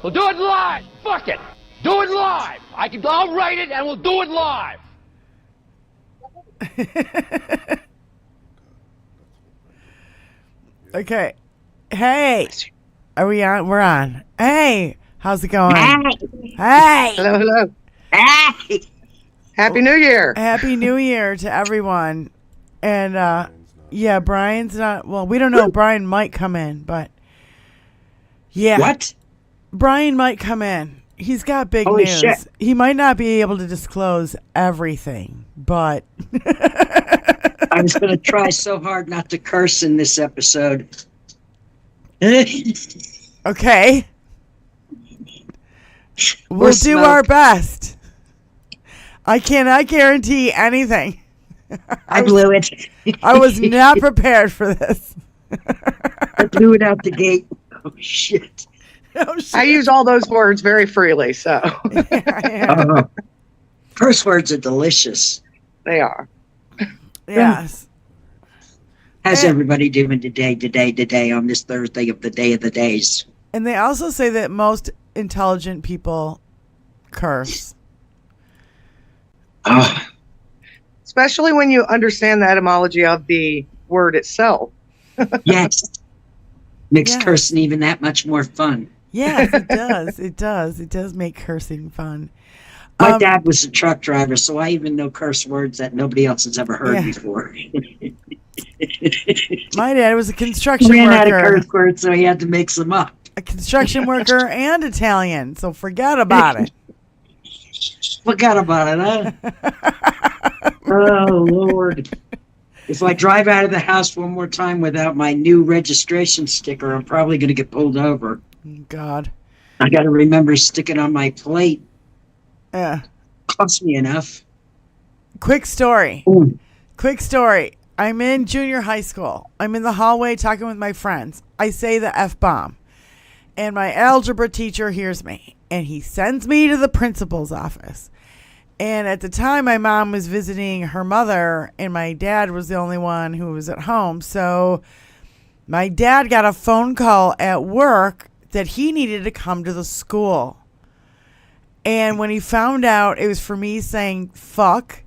We'll do it live. Fuck it. Do it live. I'll write it and we'll do it live. Okay. Hey. Are we on? We're on. Hey. How's it going? Hey. Hello, hello. Hey. Happy New Year. Happy New Year to everyone. And, yeah, Brian's not. Well, we don't know. Brian might come in, but. Yeah. What? Brian might come in. He's got big Holy news. shit. He might not be able to disclose everything, but. I was going to try so hard not to curse in this episode. Okay. We'll do our best. I cannot guarantee anything. I blew it. I was not prepared for this. I blew it out the gate. Oh, shit. Oh, shit. I use all those words very freely, so. Yeah. Curse words are delicious. They are. Yes. How's everybody doing today on this Thursday of the day of the days? And they also say that most intelligent people curse. Oh, Especially when you understand the etymology of the word itself. yes. Makes Yes. cursing even that much more fun. Yes, it does. It does. It does make cursing fun. My dad was a truck driver, so I even know curse words that nobody else has ever heard Yeah. before. My dad was a construction Ran out of worker. curse words, so he had to make some up. A construction worker and Italian, so forget about it. Forgot about it, huh? Oh, Lord. If I drive out of the house one more time without my new registration sticker, I'm probably going to get pulled over. God. I got to remember sticking on my plate. Yeah. Cost me enough. Quick story. Ooh. Quick story. I'm in junior high school. I'm in the hallway talking with my friends. I say the F-bomb. And my algebra teacher hears me. And he sends me to the principal's office. And at the time, my mom was visiting her mother. And my dad was the only one who was at home. So my dad got a phone call at work that he needed to come to the school. And when he found out it was for me saying fuck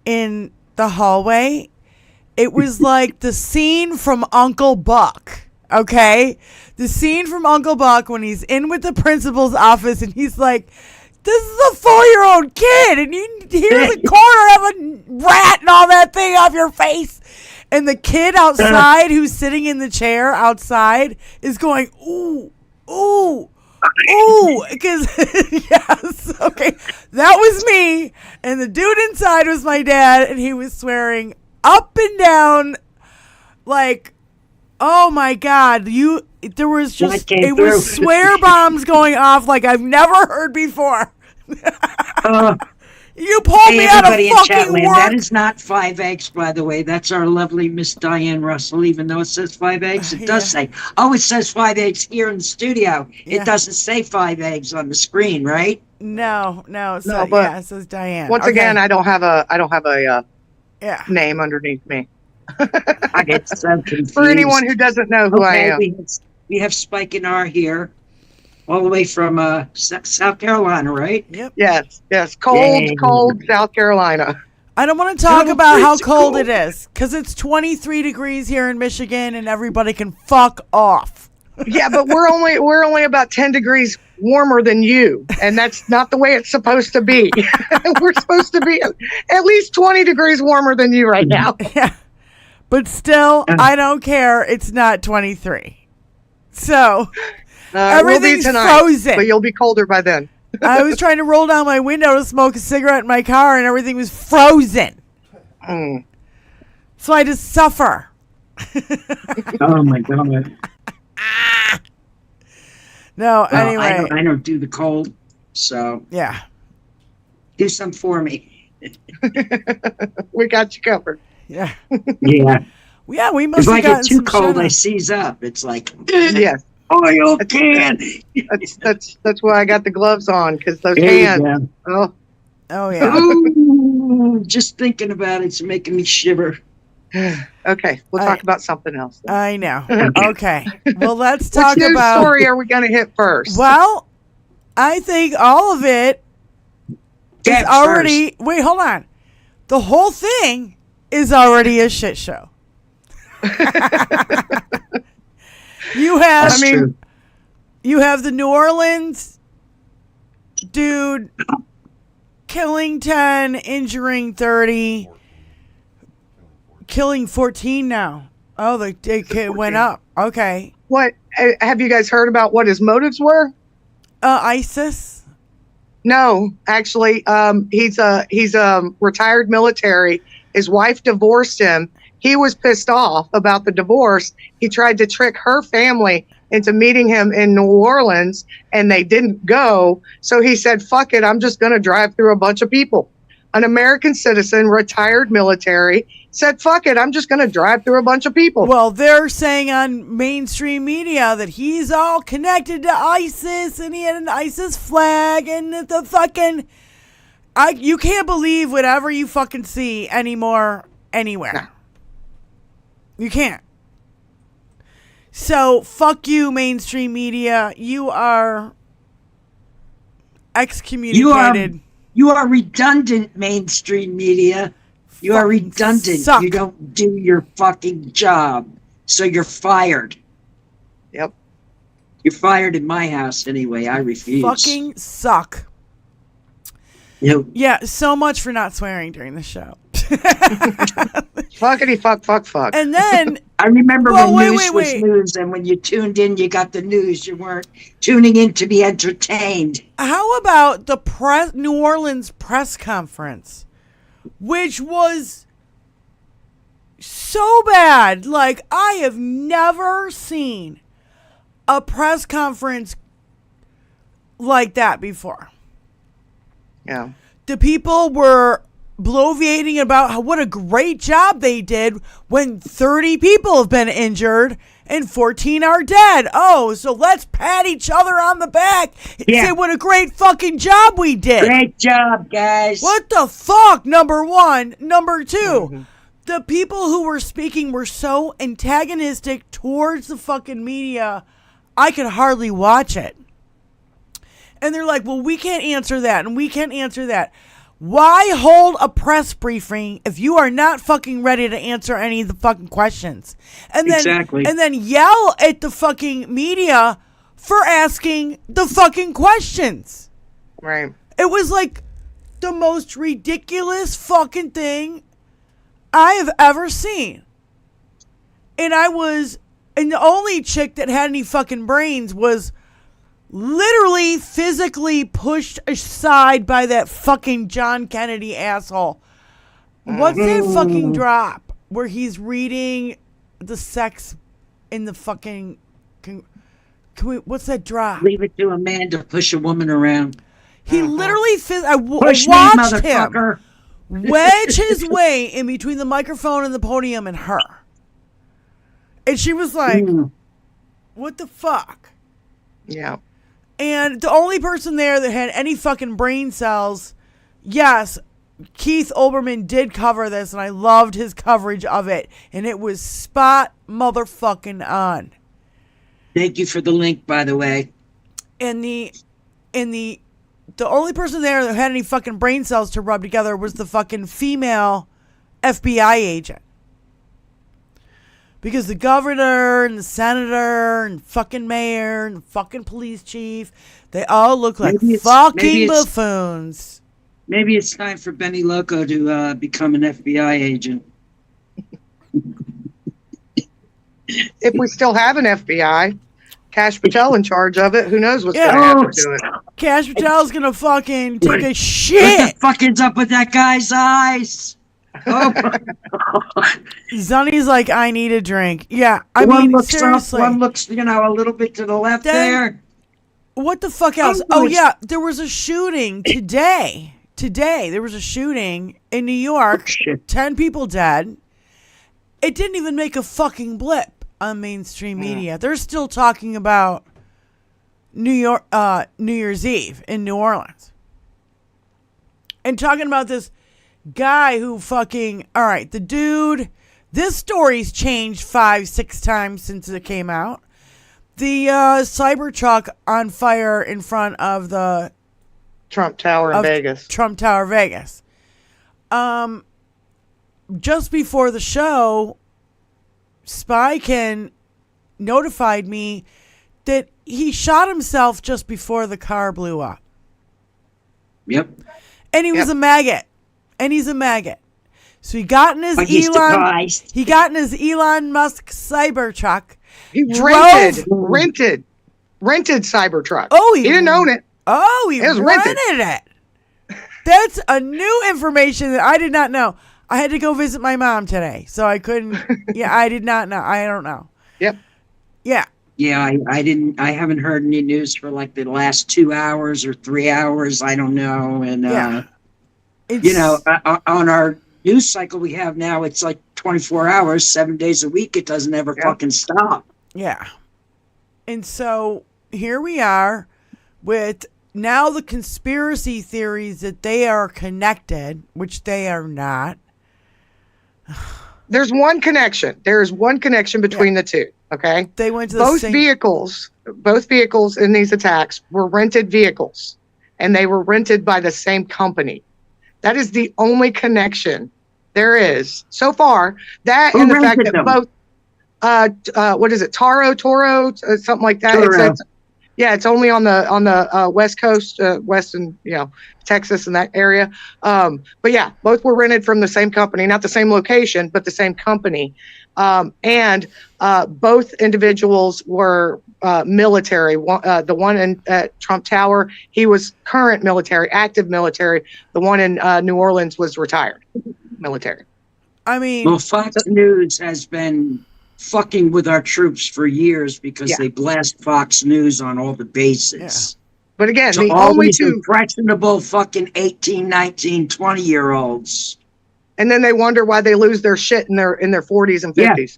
in the hallway, it was like the scene from Uncle Buck, okay? The scene from Uncle Buck when he's in with the principal's office and he's like, this is a 4-year-old kid and you hear the corner of a rat and all that thing off your face. And the kid outside who's sitting in the chair outside is going, ooh, ooh. Ooh, because, yes, okay, that was me, and the dude inside was my dad, and he was swearing up and down, like, oh my God, there was just, it was swear bombs going off like I've never heard before. You pulled me out of fucking work. That is not 5 eggs, by the way. That's our lovely Miss Diane Russell, even though it says 5 eggs. It does say, it says 5 eggs here in the studio. Yeah. It doesn't say 5 eggs on the screen, right? No. So, but yeah, it says Diane. Once again, I don't have a yeah. name underneath me. I get so confused. For anyone who doesn't know who I am. We have Spike and R here, all the way from South Carolina, right? Yep. Yes. Cold South Carolina. I don't want to talk about how cold it is, because it's 23 degrees here in Michigan, and everybody can fuck off. Yeah, but we're only about 10 degrees warmer than you, and that's not the way it's supposed to be. We're supposed to be at least 20 degrees warmer than you right now. Yeah. But still, I don't care. It's not 23. So, everything's we'll be tonight, frozen. But you'll be colder by then. I was trying to roll down my window to smoke a cigarette in my car, and everything was frozen. So I just suffer. Oh, my God. No, Well, anyway. I don't do the cold, so Yeah. do some for me. We got you covered. Yeah. Yeah. Yeah, we must If have I gotten get too some cold, I shut-eye. seize up. It's like, Yes. oil can. That's why I got the gloves on, because those There you hands. go. Oh, yeah. Ooh, just thinking about it's making me shiver. Okay, we'll talk about something else. I know. Okay. Well, let's Which talk news about... story are we going to hit first? Well, I think all of it is Debs already. first. Wait, hold on. The whole thing is already a shit show. You have. That's true. You have the New Orleans dude killing 10, injuring 30, killing 14 now. Oh, it went up. Okay. What have you guys heard about what his motives were? ISIS. No, actually, he's a retired military. His wife divorced him. He was pissed off about the divorce. He tried to trick her family into meeting him in New Orleans, and they didn't go. So he said, fuck it, I'm just going to drive through a bunch of people. An American citizen, retired military, said, fuck it, I'm just going to drive through a bunch of people. Well, they're saying on mainstream media that he's all connected to ISIS, and he had an ISIS flag, and the fucking... you can't believe whatever you fucking see anymore anywhere. No. You can't. So, fuck you, mainstream media. You are excommunicated. You are redundant, mainstream media. You are Fucking redundant. suck. You don't do your fucking job. So you're fired. Yep. You're fired in my house anyway. I refuse. Fucking suck. You Yeah, so much for not swearing during the show. Fuckity fuck. And then... I remember Well, when wait, news wait, was wait. news, and when you tuned in, you got the news. You weren't tuning in to be entertained. How about the New Orleans press conference, which was so bad? Like, I have never seen a press conference like that before. Yeah. The people were bloviating about what a great job they did when 30 people have been injured and 14 are dead. Oh, so let's pat each other on the back and Yeah. say what a great fucking job we did. Great job, guys. What the fuck, number one. Number two, the people who were speaking were so antagonistic towards the fucking media, I could hardly watch it. And they're like, well, we can't answer that, and we can't answer that. Why hold a press briefing if you are not fucking ready to answer any of the fucking questions? And then, Exactly. And then yell at the fucking media for asking the fucking questions. Right. It was like the most ridiculous fucking thing I have ever seen. And the only chick that had any fucking brains was literally physically pushed aside by that fucking John Kennedy asshole. What's that fucking drop where he's reading the sex in the fucking... what's that drop? Leave it to a man to push a woman around. He literally... I Push me, watched him motherfucker. wedge his way in between the microphone and the podium and her. And she was like, what the fuck? Yeah. And the only person there that had any fucking brain cells, yes, Keith Olbermann did cover this, and I loved his coverage of it. And it was spot motherfucking on. Thank you for the link, by the way. And the only person there that had any fucking brain cells to rub together was the fucking female FBI agent. Because the governor and the senator and fucking mayor and the fucking police chief, they all look like Maybe fucking it's- buffoons. Maybe it's time for Benny Loco to become an FBI agent. If we still have an FBI, Cash Patel in charge of it, who knows what's going to happen to it. Cash Patel's gonna fucking take a What shit. the fuck is up with that guy's eyes? Oh, Zunny's like, I need a drink. Yeah, I one mean, looks seriously. up, one looks, a little bit to the left Then- there. What the fuck else? Oh, Oh, it's- yeah, there was a shooting today. Today, there was a shooting in New York. Oh, shit. 10 people dead. It didn't even make a fucking blip on mainstream media. They're still talking about New Year's Eve in New Orleans. And talking about this guy who fucking... All right, the dude... This story's changed 5-6 times since it came out. the Cybertruck on fire in front of the Trump Tower in Vegas. Trump Tower, Vegas. Just before the show, Spykin notified me that he shot himself just before the car blew up. Yep. And he was a maggot. And he's a maggot. So he got in his Elon Musk Cybertruck. He rented Cybertruck. Oh, he didn't own it. Oh, he rented it. That's a new information that I did not know. I had to go visit my mom today, so I couldn't. Yeah, I did not know. I don't know. Yep. Yeah. Yeah, I haven't heard any news for like the last 2 hours or 3 hours. I don't know. And, on our news cycle we have now, it's like 24 hours, 7 days a week. It doesn't ever fucking stop. Yeah. And so here we are with now the conspiracy theories that they are connected, which they are not. There's one connection. There is one connection between the two. Okay. They went to both vehicles in these attacks were rented vehicles, and they were rented by the same company. That is the only connection there is so far. That and the fact that both, what is it, Toro, something like that. It's only on the West Coast, West and Texas and that area. But yeah, both were rented from the same company, not the same location, but the same company. And both individuals were military. The one in Trump Tower, he was current military, active military. The one in New Orleans was retired military. I mean, well, Fox News has been fucking with our troops for years because they blast Fox News on all the bases. Yeah. But again, so the all only these two impressionable fucking 18, 19, 20-year-olds. And then they wonder why they lose their shit in their 40s and 50s.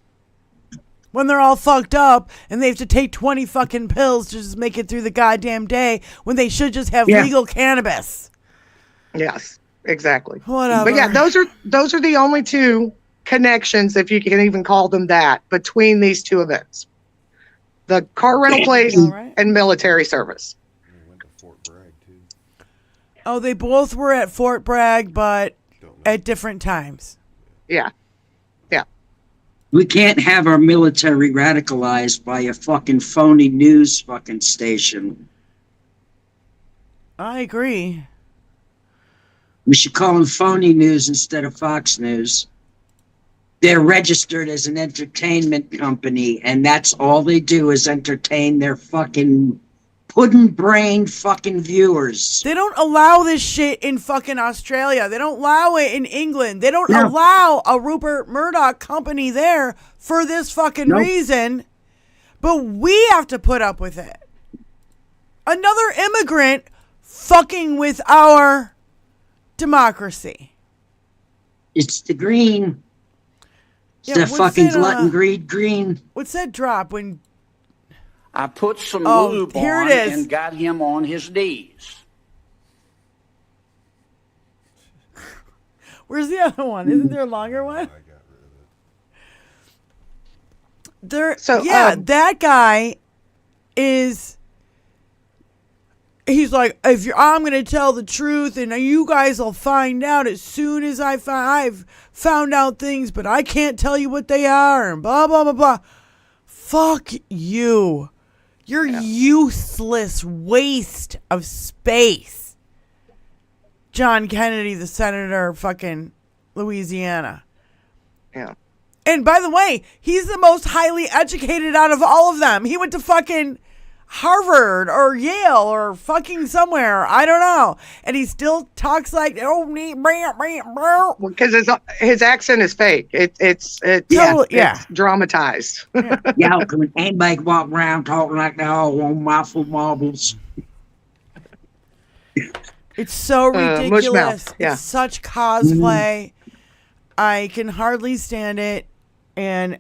When they're all fucked up and they have to take 20 fucking pills to just make it through the goddamn day when they should just have legal cannabis. Yes, exactly. Whatever. But yeah, those are the only two connections, if you can even call them that, between these two events. The car rental place and military service. They went to Fort Bragg too. Oh, they both were at Fort Bragg, but at different times. Yeah. Yeah. We can't have our military radicalized by a fucking phony news fucking station. I agree. We should call them phony news instead of Fox News. They're registered as an entertainment company, and that's all they do is entertain their fucking pudding-brained fucking viewers. They don't allow this shit in fucking Australia. They don't allow it in England. They don't allow a Rupert Murdoch company there for this fucking reason. But we have to put up with it. Another immigrant fucking with our democracy. It's the green. It's the fucking glutton greed green. What's that drop when... I put some lube here on it is. and got him on his knees. Where's the other one? Isn't there a longer one? I got rid of it. That guy is... He's like, I'm going to tell the truth, and you guys will find out as soon as I've found out things, but I can't tell you what they are, and blah, blah, blah, blah. Fuck you. You're useless waste of space. John Kennedy, the senator of fucking Louisiana. Yeah. And by the way, he's the most highly educated out of all of them. He went to fucking Harvard or Yale or fucking somewhere. I don't know. And he still talks like, because his accent is fake. It's dramatized. Y'all can anybody walk around talking like they all on waffle marbles. It's so ridiculous. Yeah. It's such cosplay. I can hardly stand it. And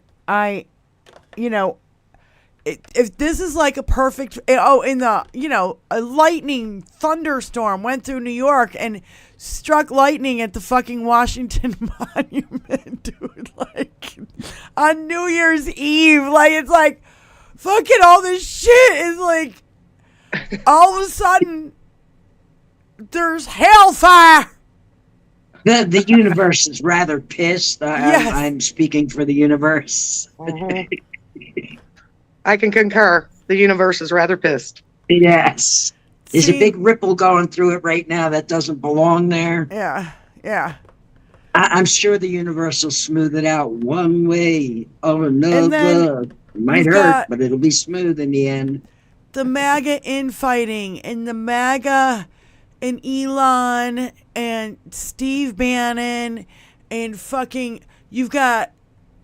if this is like a perfect, a lightning thunderstorm went through New York and struck lightning at the fucking Washington Monument, dude, like on New Year's Eve. Like, it's like fucking all this shit is like, all of a sudden, there's hellfire. The universe is rather pissed. Yes. I'm speaking for the universe. I can concur. The universe is rather pissed. Yes. There's See? a big ripple going through it right now that doesn't belong there. Yeah. I'm sure the universe will smooth it out one way or another. It might hurt, but it'll be smooth in the end. The MAGA infighting and the MAGA and Elon and Steve Bannon and fucking, you've got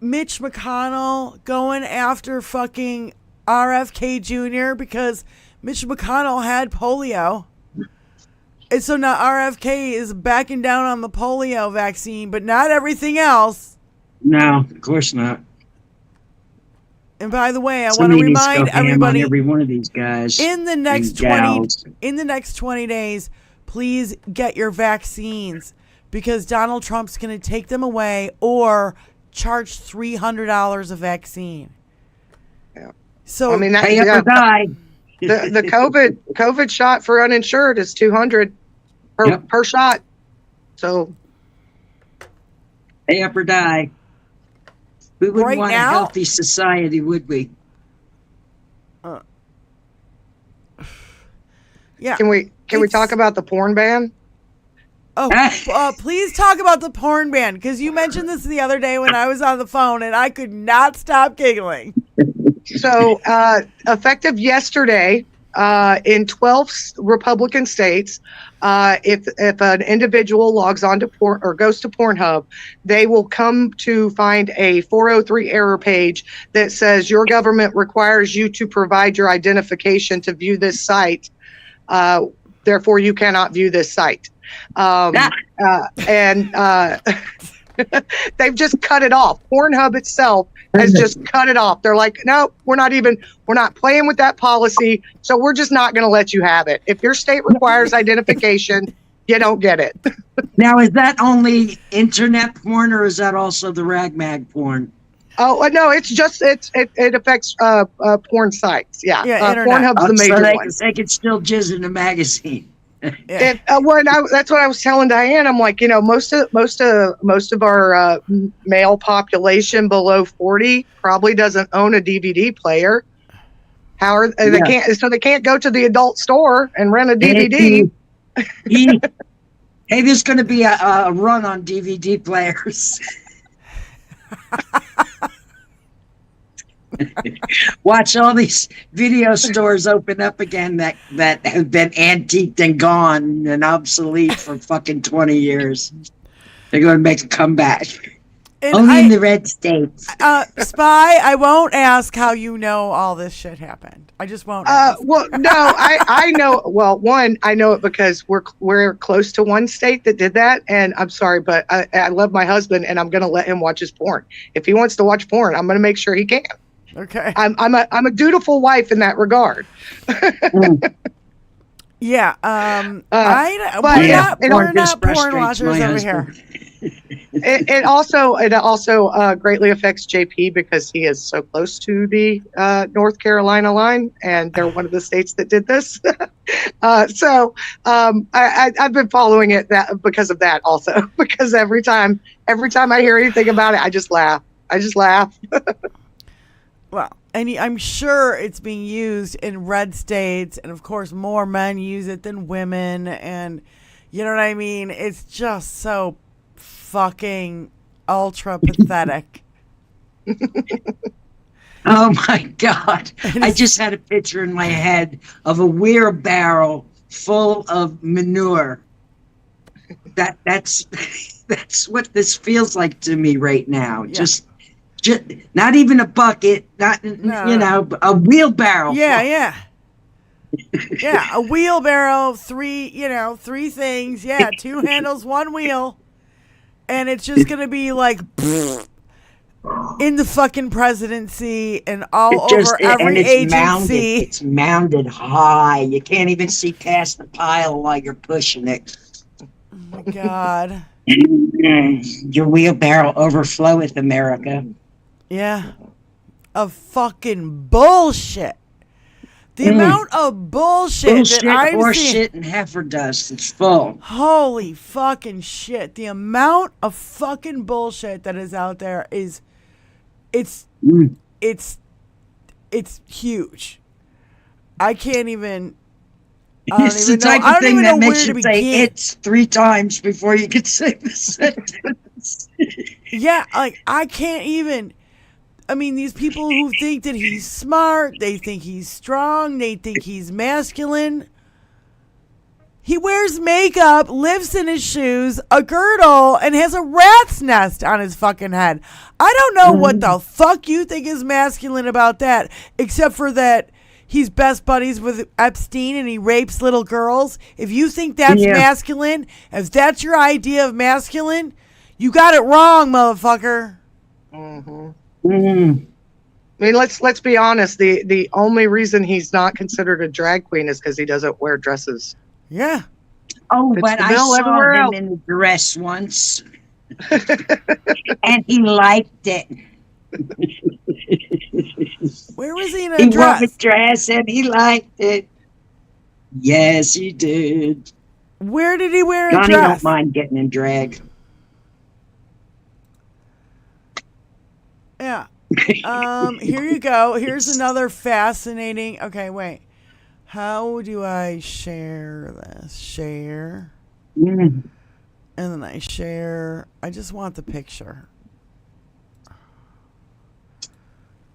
Mitch McConnell going after fucking RFK Jr. because Mitch McConnell had polio. And so now RFK is backing down on the polio vaccine, but not everything else. No, of course not. And by the way, I want to remind everybody, every one of these guys in the next 20 days, please get your vaccines because Donald Trump's going to take them away or charge $300 a vaccine. Yeah. So pay up or die. The COVID shot for uninsured is $200 per shot. So pay up or die. We wouldn't Right want now? a healthy society, would we? Yeah. can we talk about the porn ban? Please talk about the porn ban because you mentioned this the other day when I was on the phone and I could not stop giggling. So effective yesterday, in 12 Republican states, if an individual logs on to porn or goes to Pornhub, they will come to find a 403 error page that says your government requires you to provide your identification to view this site. Therefore, you cannot view this site. They've just cut it off. Pornhub itself has just cut it off. They're like, no, we're not playing with that policy. So we're just not going to let you have it. If your state requires identification, you don't get it. Now, is that only internet porn or is that also the ragmag porn? Oh, no, it's just, it affects porn sites. Yeah. Internet. Pornhub's the major so one. they can still jizz in a magazine. Yeah. That's what I was telling Diane. I'm like, most of our male population below 40 probably doesn't own a DVD player. How are they can't? So they can't go to the adult store and rent a DVD. Hey, there's going to be a run on DVD players. Watch all these video stores open up again that have been antiqued and gone and obsolete for fucking 20 years. They're going to make a comeback. And Only in the red states. Spy, I won't ask how you know all this shit happened. I just won't ask. Well, no, I know. Well, one, I know it because we're close to one state that did that, and I'm sorry, but I love my husband, and I'm going to let him watch his porn. If he wants to watch porn, I'm going to make sure he can. Okay. I'm a dutiful wife in that regard. Yeah. We're not porn watchers over here. It also greatly affects JP because he is so close to the North Carolina line, and they're one of the states that did this. So I've been following it because of that also, because every time I hear anything about it, I just laugh. Well, and I'm sure it's being used in red states, and of course more men use it than women, and you know what I mean? It's just so fucking ultra pathetic. Oh my God. I just had a picture in my head of a wheelbarrow full of manure. That's what this feels like to me right now. Yeah. Just not even a bucket, a wheelbarrow. Yeah. A wheelbarrow, three things. Yeah, two handles, one wheel. And it's just going to be like in the fucking presidency and all over every agency. It's mounded high. You can't even see past the pile while you're pushing it. Oh my God. Your wheelbarrow overfloweth, America. Yeah. of fucking bullshit. The amount of bullshit that I've horse seen. shit and heifer dust. It's full. Holy fucking shit. The amount of fucking bullshit that is out there is it's huge. I can't even It's the type of thing that makes you say it's 3 times before you can say the sentence. Yeah, like I can't even. I mean, these people who think that he's smart, they think he's strong, they think he's masculine. He wears makeup, lives in his shoes, a girdle, and has a rat's nest on his fucking head. I don't know what the fuck you think is masculine about that, except for that he's best buddies with Epstein and he rapes little girls. If you think that's masculine, if that's your idea of masculine, you got it wrong, motherfucker. Mm-hmm. I mean, let's be honest. The only reason he's not considered a drag queen is because he doesn't wear dresses. Yeah. Oh, It's but the I bill saw everywhere him else. in a dress once, and he liked it. Where was he in a He dress? wore a dress, and he liked it. Yes, he did. Where did he wear a Donnie dress? don't mind getting in drag. Yeah. Here you go. Here's another fascinating. Okay, wait. How do I share this? Share. And then I share. I just want the picture.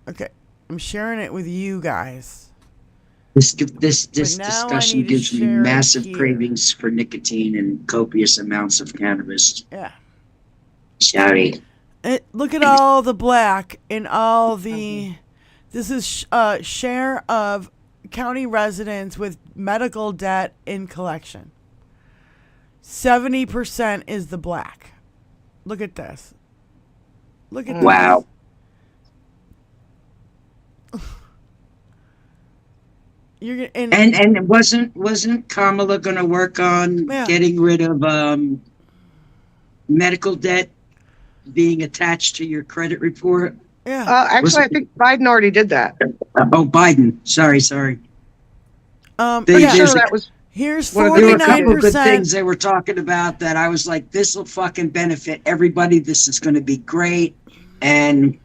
Okay. I'm sharing it with you guys. This But now I discussion need to gives me share it massive here. cravings for nicotine and copious amounts of cannabis. Yeah. Sorry. Look at all the black in all the. This is share of county residents with medical debt in collection. 70% is the black. Look at this. Look at this. Wow. You're And wasn't Kamala going to work on getting rid of medical debt being attached to your credit report? Yeah. Actually, I think Biden already did that. Oh, Biden. Sorry. Pretty sure that was. Here's There were a couple of good 49%. things they were talking about that I was like, this will fucking benefit everybody. This is going to be great. And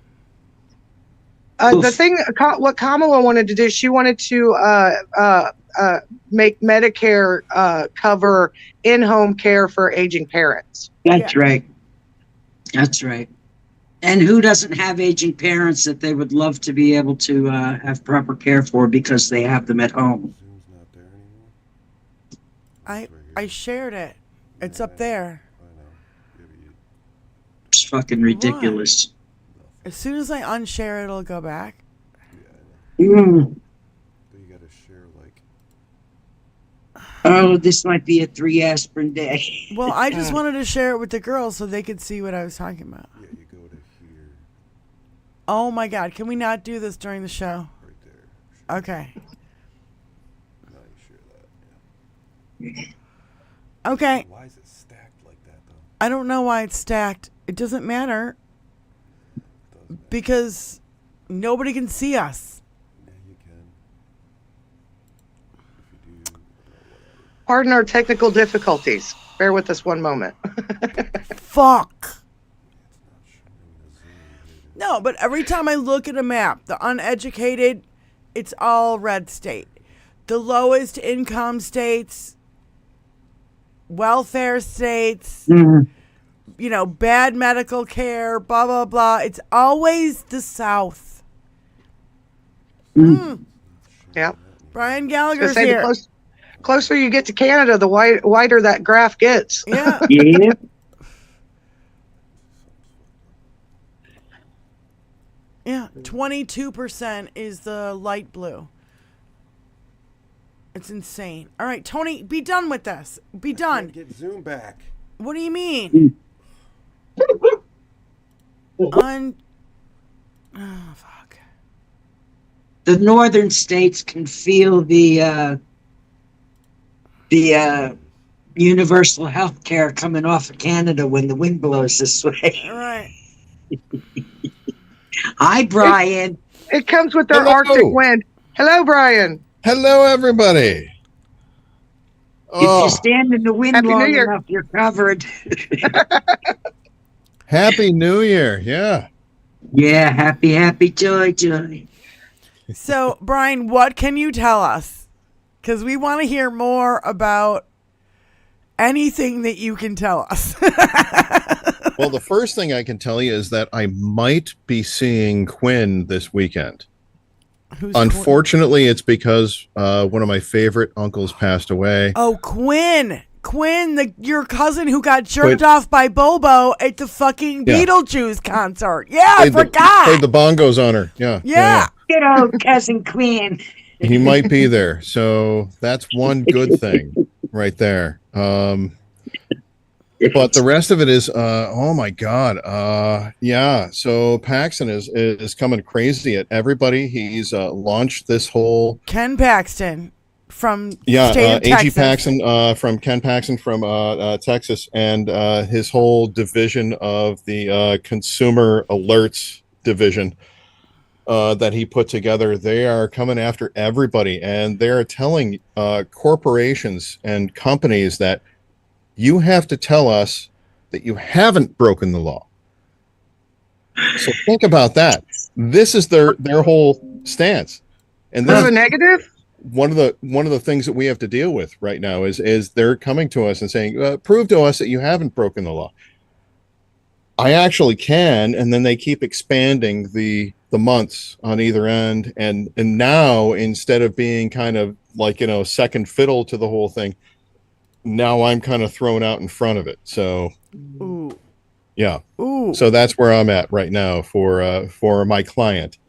The thing, what Kamala wanted to do, she wanted to make Medicare cover in-home care for aging parents. That's right. That's right. And who doesn't have aging parents that they would love to be able to have proper care for because they have them at home? Zoom's not there anymore. I shared it. It's up there. I know. Yeah, but It's fucking ridiculous. As soon as I unshare, it'll go back. Mm. you gotta share like. Oh, this might be a 3 aspirin day. Well, I just wanted to share it with the girls so they could see what I was talking about. Yeah, you go to here, Oh my God, can we not do this during the show? right there. Okay. Now you share that. Yeah. Okay. Why is it stacked like that though? I don't know why it's stacked. It doesn't matter because nobody can see us. Yeah, you can. If you do, whatever. Pardon our technical difficulties. Bear with us one moment. Fuck. It's not showing the Zoom. No, but every time I look at a map, the uneducated, it's all red state. The lowest income states, welfare states, you know, bad medical care, blah, blah, blah. It's always the South. Yeah. Brian To Gallagher's say here. the closer you get to Canada, the wider that graph gets. Yeah. Yeah. Yeah. 22% is the light blue. It's insane. All right, Tony, be done with this. Be done. Get Zoom back. What do you mean? Oh, fuck. The northern states can feel the universal health care coming off of Canada when the wind blows this way. All right. Hi, Brian. It comes with their Hello. Arctic wind. Hello, Brian. Hello, everybody. If you Oh, stand in the wind Happy New long Year. enough, you're covered. Happy New Year. Yeah. Yeah, happy, joy. So, Brian, what can you tell us? Because we want to hear more about anything that you can tell us. Well, the first thing I can tell you is that I might be seeing Quinn this weekend. Who's Unfortunately, it's because one of my favorite uncles passed away. Oh, Quinn. Quinn, your cousin who got jerked Quinn. off by Bobo at the fucking Yeah. Beetlejuice concert. Yeah, I Played forgot. the bongos on her. Yeah. Yeah. Good old cousin Quinn. He might be there. So that's one good thing right there. But the rest of it is, oh my God. Yeah. So Paxton is coming crazy at everybody. He's launched this whole Ken Paxton from state of AG Texas. Paxton from Ken Paxton from Texas, and his whole division of the consumer alerts division that he put together. They are coming after everybody, and they're telling corporations and companies that you have to tell us that you haven't broken the law. So think about that. This is their whole stance, and This this is a negative? one of the things that we have to deal with right now is they're coming to us and saying, prove to us that you haven't broken the law. I actually can, and then they keep expanding the months on either end, and now instead of being kind of like, second fiddle to the whole thing, now I'm kind of thrown out in front of it. So Ooh. yeah. Ooh. So that's where I'm at right now for my client.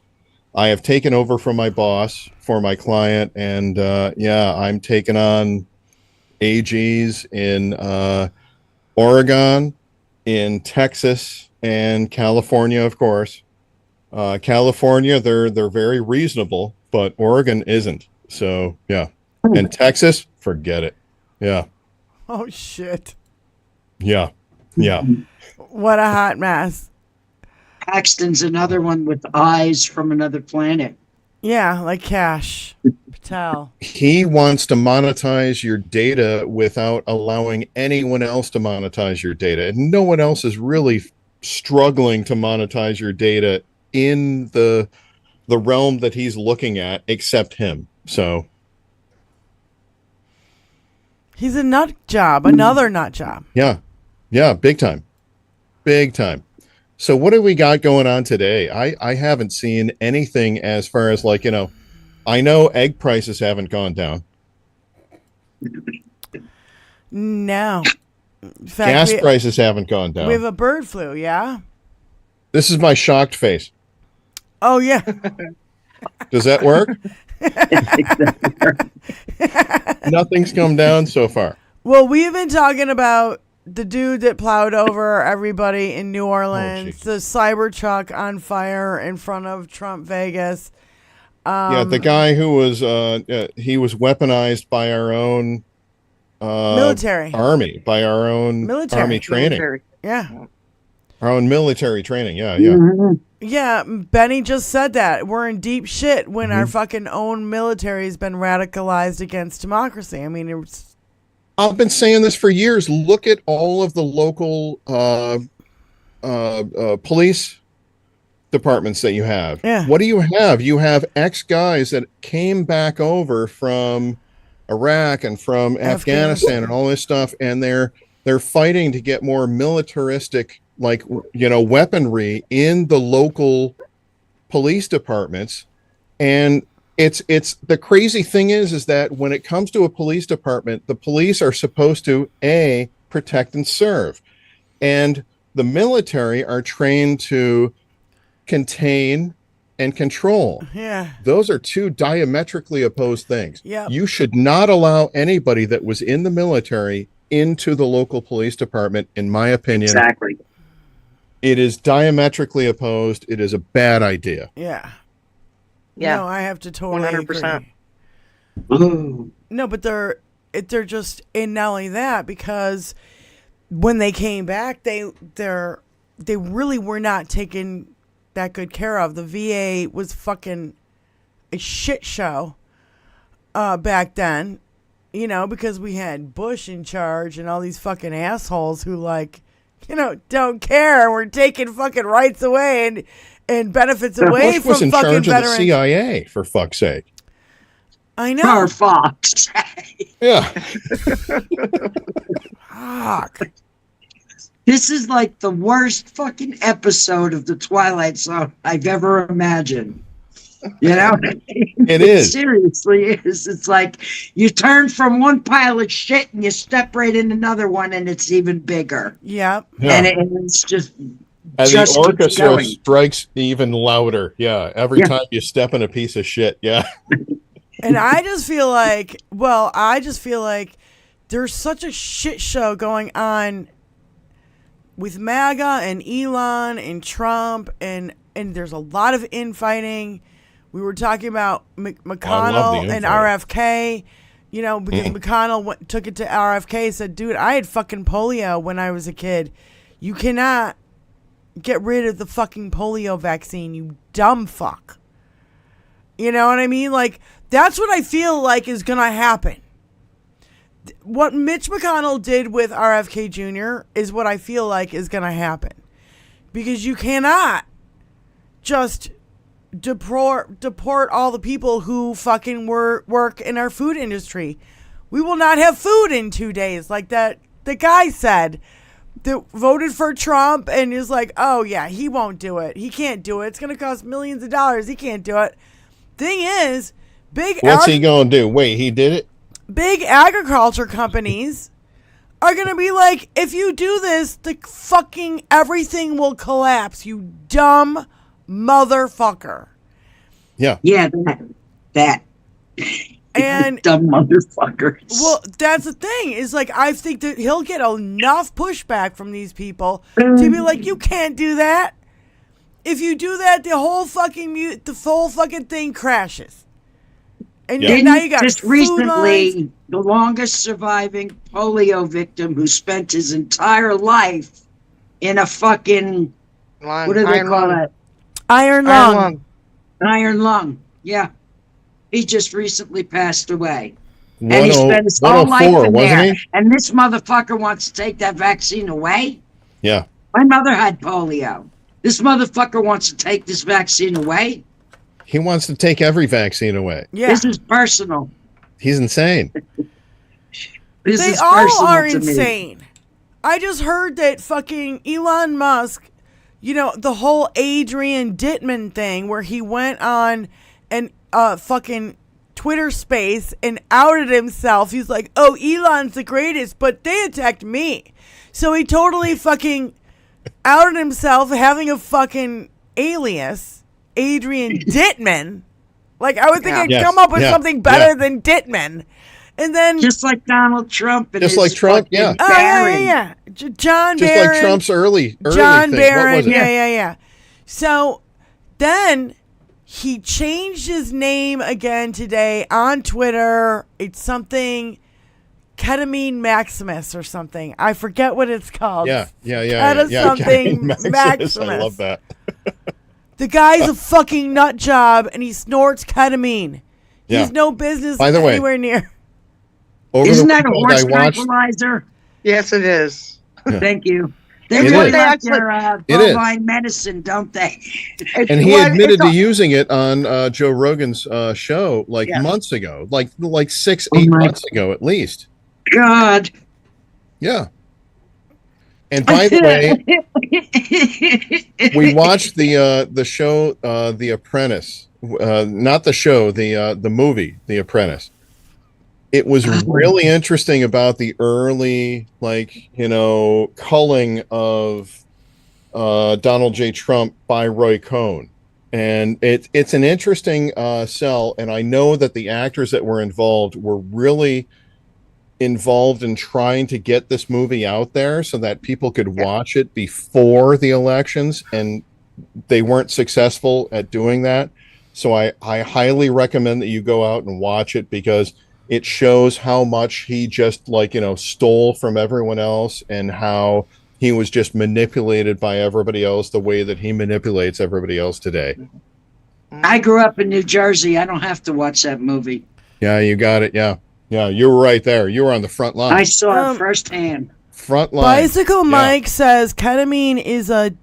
I have taken over from my boss for my client, and I'm taking on AGs in Oregon, in Texas, and California, of course. California, they're very reasonable, but Oregon isn't. So yeah, and Texas, forget it. Yeah, Oh, shit. yeah. What a hot mess. Paxton's another one with eyes from another planet. Yeah, like Cash. Patel. He wants to monetize your data without allowing anyone else to monetize your data. And no one else is really struggling to monetize your data in the realm that he's looking at except him. So He's a nut job. Another nut job. yeah, big time. So what do we got going on today? I haven't seen anything as far as I know egg prices haven't gone down. No. In fact, Gas prices haven't gone down. we have a bird flu, yeah? This is my shocked face. Oh, yeah. Does that work? Nothing's come down so far. Well, we've been talking about the dude that plowed over everybody in New Orleans, jeez. the Cybertruck on fire in front of Trump Vegas. The guy who was he was weaponized by our own Military. army, by our own Military. army training, Military. Yeah. our own military training. Yeah. Mhm. Yeah, Benny just said that. We're in deep shit when Mm-hmm. our fucking own military has been radicalized against democracy. I mean, it's I've been saying this for years. Look at all of the local police departments that you have. Yeah. What do you have? You have ex guys that came back over from Iraq and from Afghanistan and all this stuff, and they're fighting to get more militaristic, weaponry in the local police departments. And it's the crazy thing is that when it comes to a police department, the police are supposed to protect and serve, and the military are trained to contain and control. yeah. Those are two diametrically opposed things. Yep. You should not allow anybody that was in the military into the local police department, in my opinion. Exactly. It is diametrically opposed. It is a bad idea. Yeah. Yeah. No, I have to totally 100%. agree. Ooh. No, but they're just, and not only that, because when they came back, they really were not taking that good care of. The VA was fucking a shit show back then, you know, because we had Bush in charge and all these fucking assholes who, like, you know, don't care. We're taking fucking rights away and benefits away Bush was from in fucking charge veterans. of the CIA, for fuck's sake. I know. Power Fox. Yeah. Fuck. This is like the worst fucking episode of the Twilight Song I've ever imagined. You know? It is. Seriously is. It's like you turn from one pile of shit and you step right in another one and it's even bigger. Yep. Yeah. And it's just And just the keeps orchestra going. strikes even louder. Yeah. Every Yeah. time you step in a piece of shit. Yeah. And I just feel like, there's such a shit show going on with MAGA and Elon and Trump, and there's a lot of infighting. We were talking about McConnell and RFK, you know, because McConnell took it to RFK, said, dude, I had fucking polio when I was a kid. You cannot get rid of the fucking polio vaccine, you dumb fuck. You know what I mean? Like, that's what I feel like is going to happen. What Mitch McConnell did with RFK Jr. is what I feel like is going to happen. Because you cannot just deport all the people who fucking work in our food industry. We will not have food in 2 days, like the guy said that voted for Trump and is like, oh yeah, he won't do it. He can't do it. It's going to cost millions of dollars. He can't do it. Thing is, What's he going to do? Wait, he did it? big agriculture companies are going to be like, if you do this, the fucking everything will collapse, you dumb motherfucker. Yeah. Yeah, that. And dumb motherfuckers. well, that's the thing, is like, I think that he'll get enough pushback from these people to be like, you can't do that. If you do that, the whole fucking thing crashes. And Yeah. now you got just food recently lines. the longest surviving polio victim who spent his entire life in a fucking what do they call it? Iron lung. Iron lung. Yeah. He just recently passed away. And he spent his whole life 104, in wasn't there. he? And this motherfucker wants to take that vaccine away? Yeah. My mother had polio. This motherfucker wants to take this vaccine away? He wants to take every vaccine away. Yeah. This is personal. He's insane. This They is all personal are to me. insane. I just heard that fucking Elon Musk, you know, the whole Adrian Dittman thing where he went on an fucking Twitter space and outed himself. He's like, oh, Elon's the greatest, but they attacked me. So he totally fucking outed himself having a fucking alias, Adrian Dittman. Like, I would think I'd Yes. come up with Yeah. something better Yeah. than Dittman. And then... Just like Donald Trump and Just his like Trump, fucking yeah. Oh, Barron. yeah. John Just Barron. like Trump's early John thing. Barron. What was it? Yeah. So then he changed his name again today on Twitter. It's something Ketamine Maximus or something. I forget what it's called. Yeah. Something Maximus. I love that. The guy's a fucking nut job and he snorts ketamine. Yeah. He's no business By the way, anywhere near. Over Isn't the that a weekend, horse I watched. tranquilizer? Yes, it is. Thank you. It They is. really They like actually- their It is. bovine medicine, don't they? And he Well, admitted it's to using it on Joe Rogan's show like Yeah. months ago, like 6, Oh 8 my- months ago at least. God. Yeah. And by the way, we watched the show The Apprentice, not the show, the movie The Apprentice. It was really interesting about the early, culling of Donald J. Trump by Roy Cohn. And it's an interesting sell. And I know that the actors that were involved were really involved in trying to get this movie out there so that people could watch it before the elections. And they weren't successful at doing that. So I highly recommend that you go out and watch it, because it shows how much he just stole from everyone else, and how He was just manipulated by everybody else the way that he manipulates everybody else today. I grew up in New Jersey. I don't have to watch that movie. Yeah, you got it. Yeah. Yeah, you were right there. You were on the front line. I saw it firsthand. Front line. Bicycle Mike says ketamine is a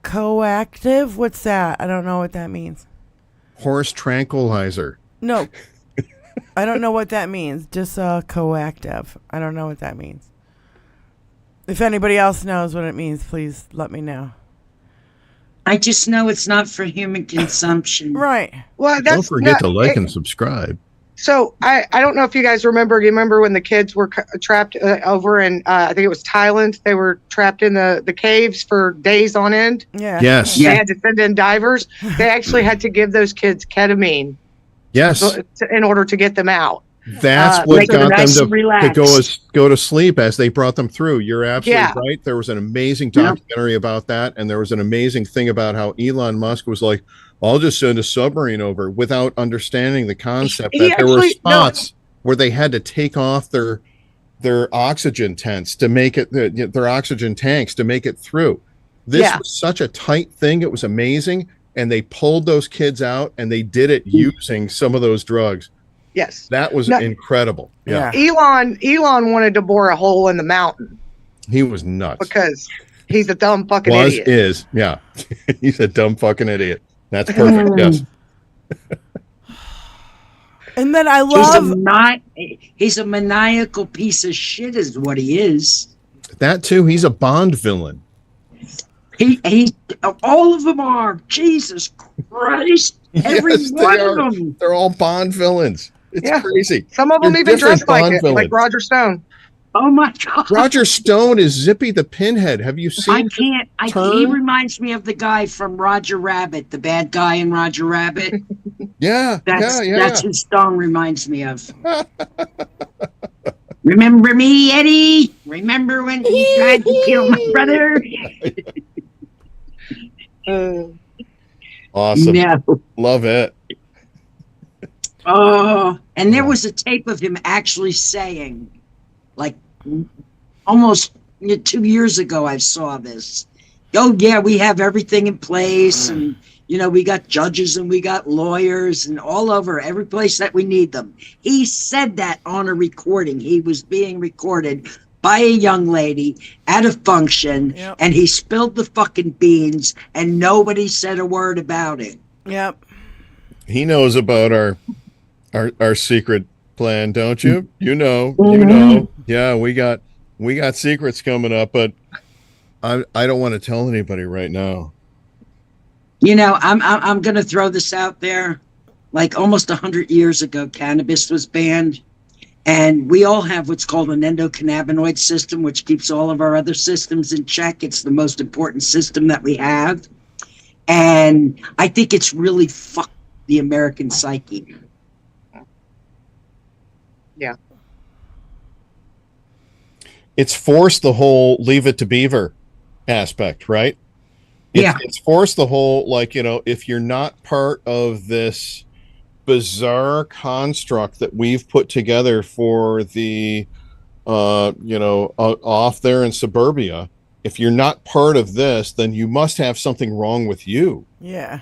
coactive. What's that? I don't know what that means. Horse tranquilizer. No. I don't know what that means. Just coactive. I don't know what that means. If anybody else knows what it means, please let me know. I just know it's not for human consumption. Right. Well, Don't forget to like and subscribe. So I don't know if you guys remember. Do you remember when the kids were trapped over in I think it was Thailand? They were trapped in the caves for days on end. Yeah. Yes. They had to send in divers. They actually had to give those kids ketamine Yes. in order to get them out. That's what make them got nice them and to relaxed. go to sleep as they brought them through. You're absolutely Yeah. right. There was an amazing documentary about that, and there was an amazing thing about how Elon Musk was like, I'll just send a submarine over, without understanding the concept that there were spots where they had to take off their oxygen tents to make it their oxygen tanks to make it through. This was such a tight thing. It was amazing. And they pulled those kids out, and they did it using some of those drugs. Yes. That was incredible. Yeah. Yeah. Elon wanted to bore a hole in the mountain He was nuts. because he's a dumb fucking idiot. Is. Yeah. He's a dumb fucking idiot. That's perfect. Yes. And then I love He's a maniacal piece of shit is what he is. That too. He's a Bond villain. He all of them are. Jesus Christ. Every Yes, they one are. of them. They're all Bond villains. It's crazy. Some of them They're even different dress like Bond it, villains. like Roger Stone. Oh my God. Roger Stone is Zippy the Pinhead. Have you seen? He Turn? reminds me of the guy from Roger Rabbit, the bad guy in Roger Rabbit. Yeah. That's who Stone reminds me of. Remember me, Eddie? Remember when he tried to kill my brother? Awesome. No. Love it. Oh, and there was a tape of him actually saying, like, almost 2 years ago, I saw this. Oh, yeah, we have everything in place, and, we got judges and we got lawyers and all over every place that we need them. He said that on a recording. He was being recorded by a young lady at a function, and he spilled the fucking beans, and nobody said a word about it. Yep. He knows about our secret plan, don't you? You know. Yeah, we got secrets coming up, but I don't want to tell anybody right now. I'm going to throw this out there. Like almost 100 years ago, cannabis was banned. And we all have what's called an endocannabinoid system, which keeps all of our other systems in check. It's the most important system that we have. And I think it's really fucked the American psyche. Yeah. It's forced the whole leave it to beaver aspect, right? It's forced the whole, if you're not part of this bizarre construct that we've put together for the off there in suburbia, if you're not part of this, then you must have something wrong with you. Yeah.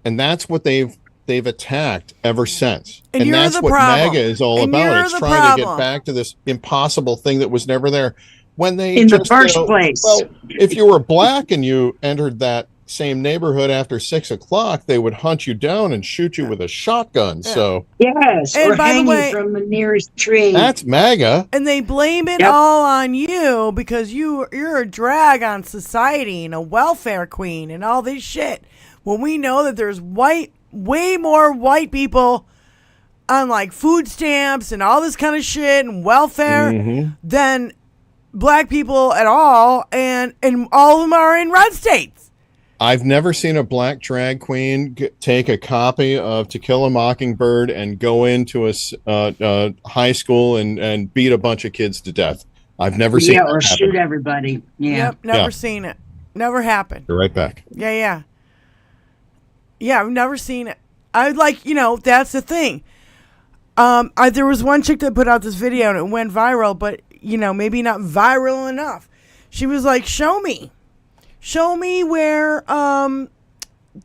And that's what they've attacked ever since. And that's the what problem. MAGA is all And about. you're It's the trying to problem. get back to this impossible thing that was never there. When they In the first place. Well, if you were black and you entered that same neighborhood after 6 o'clock, they would hunt you down and shoot you with a shotgun. Yeah. So Yes, And or by the hang way- you from the nearest tree. that's MAGA. And they blame it Yep. all on you because you're a drag on society and a welfare queen and all this shit. When we know that there's way more white people on like food stamps and all this kind of shit and welfare than black people at all, and all of them are in red states. I've never seen a black drag queen take a copy of To Kill a Mockingbird and go into a high school and beat a bunch of kids to death. I've never seen that or happen. shoot everybody. Yeah. Yep, never Yeah. seen it. Never happened. You're right back. Yeah. I've never seen it. That's the thing. There was one chick that put out this video and it went viral, but maybe not viral enough. She was like, show me where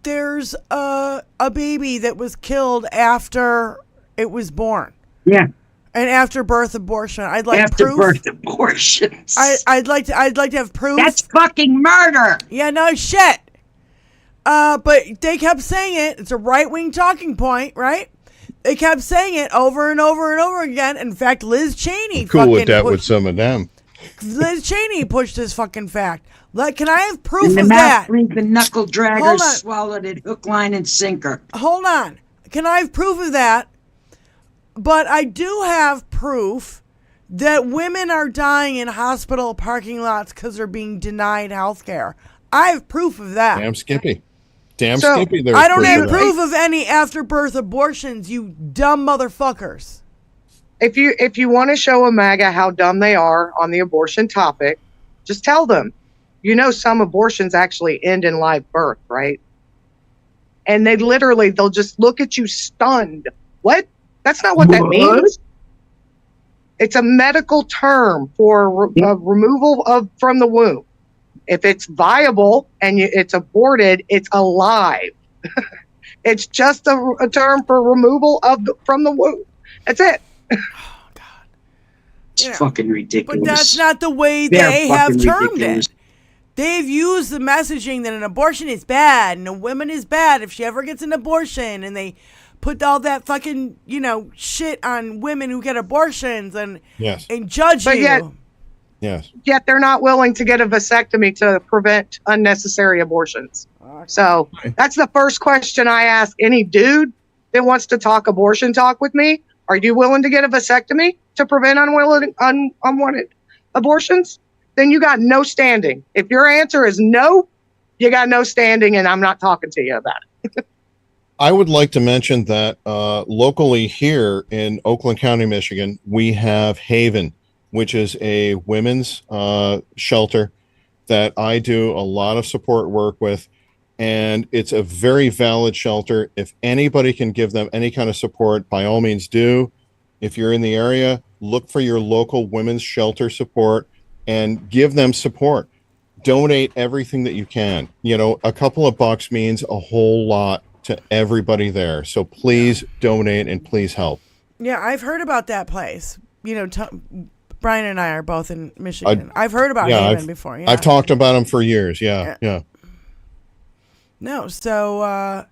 there's a baby that was killed after it was born. Yeah. And after birth abortion. I'd like After proof. birth abortions. I'd like to have proof. That's fucking murder. Yeah, no shit. But they kept saying it. It's a right-wing talking point, right? They kept saying it over and over and over again. In fact, Liz Cheney Cool with that with some of them. Liz Cheney pushed this fucking fact. Can I have proof And the of that? the knuckle Hold dragger on. swallowed it hook, line, and sinker. Hold on. Can I have proof of that? But I do have proof that women are dying in hospital parking lots because they're being denied health care. I have proof of that. Damn Skippy. Damn So, Skippy. There's I don't have of that. proof of any after-birth abortions, you dumb motherfuckers. If you want to show a MAGA how dumb they are on the abortion topic, just tell them. Some abortions actually end in live birth, right? And they'll just look at you stunned. What? That's not what that means. It's a medical term for removal from the womb. If it's viable and it's aborted, it's alive. It's just a term for removal from the womb. That's it. Oh, God. It's fucking ridiculous. But that's not the way They're they have fucking termed ridiculous. it. They've used the messaging that an abortion is bad and a woman is bad if she ever gets an abortion, and they put all that fucking, shit on women who get abortions and judge But you. Yet they're not willing to get a vasectomy to prevent unnecessary abortions. So that's the first question I ask any dude that wants to talk abortion talk with me. Are you willing to get a vasectomy to prevent unwanted abortions? Then you got no standing. If your answer is no, you got no standing, and I'm not talking to you about it. I would like to mention that locally here in Oakland County, Michigan, we have Haven, which is a women's shelter that I do a lot of support work with. And it's a very valid shelter. If anybody can give them any kind of support, by all means do. If you're in the area, look for your local women's shelter support and give them support. Donate everything that you can. A couple of bucks means a whole lot to everybody there. So please donate and please help. Yeah, I've heard about that place. Brian and I are both in Michigan. I've heard about Haven before. Yeah. I've talked about them for years. Yeah. No, so,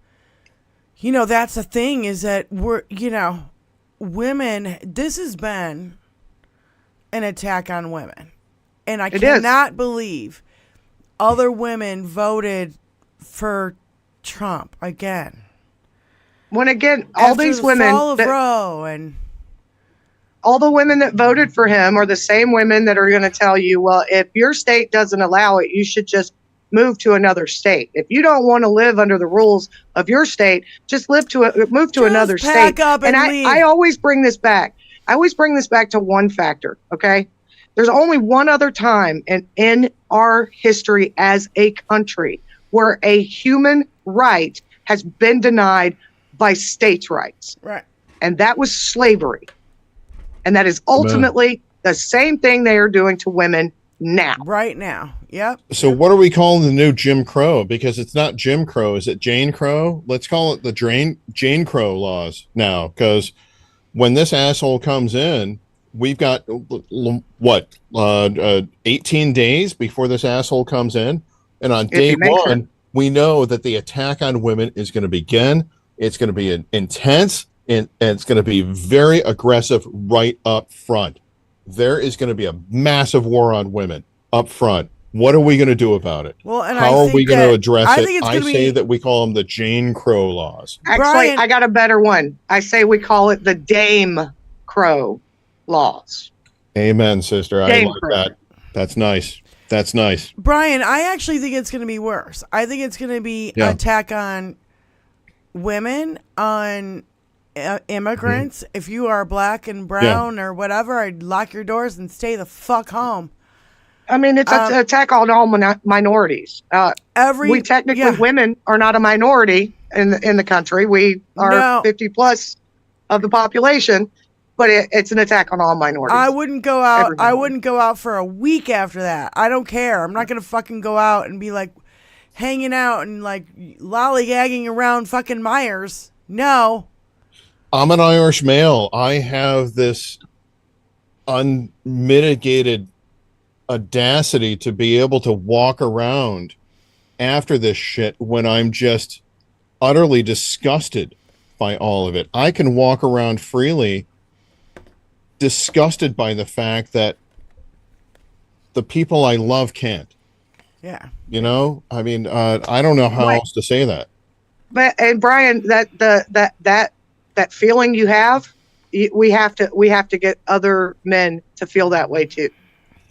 that's the thing is that women, this has been an attack on women. And I cannot believe other women voted for Trump again. When again, all these women, fall of Roe and all the women that voted for him are the same women that are going to tell you, well, if your state doesn't allow it, you should just move to another state. If you don't want to live under the rules of your state, just move to another state. And I always bring this back. I always bring this back to one factor. Okay. There's only one other time in our history as a country where a human right has been denied by states' rights. Right. And that was slavery. And that is ultimately the same thing they are doing to women now. Right now. Yep. So what are we calling the new Jim Crow? Because it's not Jim Crow. Is it Jane Crow? Let's call it the Jane Crow laws now. Because when this asshole comes in, we've got, 18 days before this asshole comes in. And on day one, we know that the attack on women is going to begin. It's going to be intense, and it's going to be very aggressive right up front. There is going to be a massive war on women up front. What are we going to do about it? Well, and how are we going to address it? I say say that we call them the Jane Crow laws. Actually, Brian, I got a better one. I say we call it the Dame Crow laws. Amen, sister. Dame I like Crow. that. That's nice. That's nice. Brian, I actually think it's going to be worse. I think it's going to be an attack on women, on immigrants. Mm-hmm. If you are black and brown or whatever, I'd lock your doors and stay the fuck home. I mean, it's an attack on all minorities. We technically, women are not a minority in the country. We are 50 plus of the population. but it's an attack on all minorities. I wouldn't go out. Everyone I would. wouldn't go out for a week after that. I don't care. I'm not gonna fucking go out and be like hanging out and like lollygagging around fucking Myers. No. I'm an Irish male. I have this unmitigated audacity to be able to walk around after this shit when I'm just utterly disgusted by all of it. I can walk around freely, disgusted by the fact that the people I love can't. Yeah. You know, I mean, I don't know how Right. else to say that. But and Brian, that feeling you have, we have to get other men to feel that way too.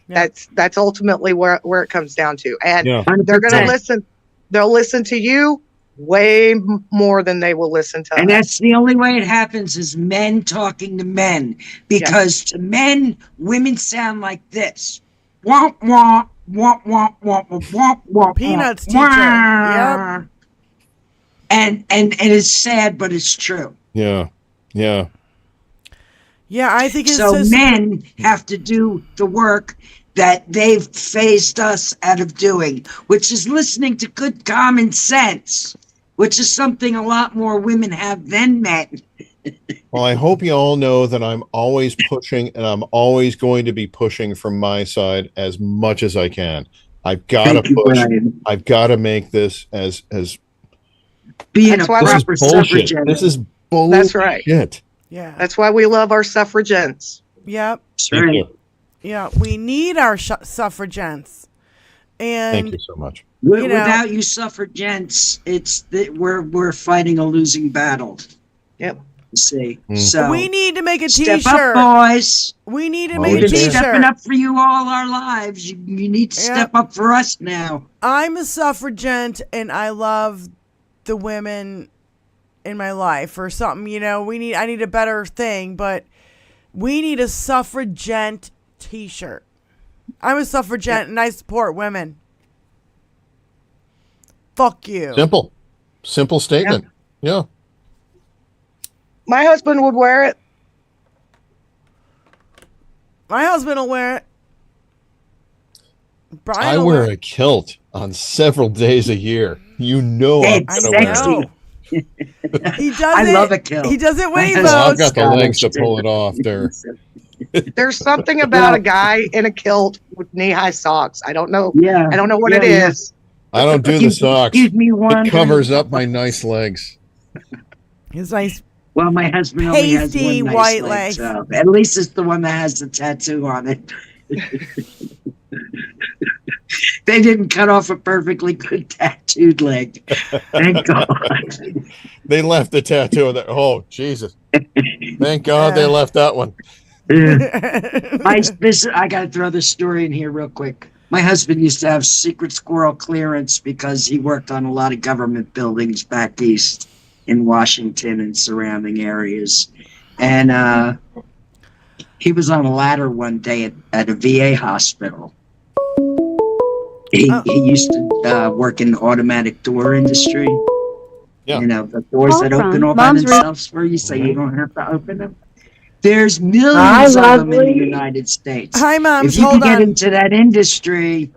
Yeah. That's ultimately where it comes down to. And Yeah. they're going to 100%. listen. They'll listen to you way more than they will listen to And us. that's the only way it happens is men talking to men. Because to men, women sound like this. Womp, womp, womp, womp, womp, womp, womp, Peanuts womp, teacher. wah. Yep. And it's sad, but it's true. Yeah. Yeah. Yeah, I think it's So just men have to do the work that they've phased us out of doing, which is listening to good common sense, which is something a lot more women have than men. Well, I hope you all know that I'm always pushing, and I'm always going to be pushing from my side as much as I can. I've got to Thank you, push. Brian. I've got to make this as Being That's a why this is proper bullshit. suffragette. This is bullshit. That's right. yeah. That's why we love our suffragettes. Yep. That's Thank right. you. Yeah, we need our suffragettes. Thank And you so much. You know- Without you suffragettes, it's that we're fighting a losing battle. Yep. You see, Mm. so we need to make a step t-shirt. up, boys. We need to Oh, make we a We've do. been t-shirt. stepping up for you all our lives. You need to step up for us now. I'm a suffragette and I love the women in my life or something, you know. I need a better thing, but we need a suffragette t-shirt. I'm a suffragette and I support women. Fuck you. Simple statement. Yeah. My husband would wear it. My husband will wear it. Brian I will wear a kilt on several days a year. You know I'm It's gonna wear it. sexy. He does I it. love a kilt. He does it when he My Well, I've votes. got the Scottish legs to too. pull it off there. There's something about a guy in a kilt with knee-high socks. I don't know. Yeah. I don't know what Yeah, it yeah. is. I don't do the socks. Excuse me one. It covers up my nice legs. His nice. Well, my husband only has Pasty one nice white leg, leg. so at least it's the one that has the tattoo on it. They didn't cut off a perfectly good tattooed leg. Thank God. They left the tattoo there. Oh, Jesus. Thank God they left that one. I got to throw this story in here real quick. My husband used to have secret squirrel clearance because he worked on a lot of government buildings back east in Washington and surrounding areas. And he was on a ladder one day at a VA hospital. He used to work in the automatic door industry. Yeah. You know, the doors Call that from open all by Mom's themselves for you, so you don't have to open them. There's millions of them in the United States. Hi, Moms. If you Hold can get on. into that industry,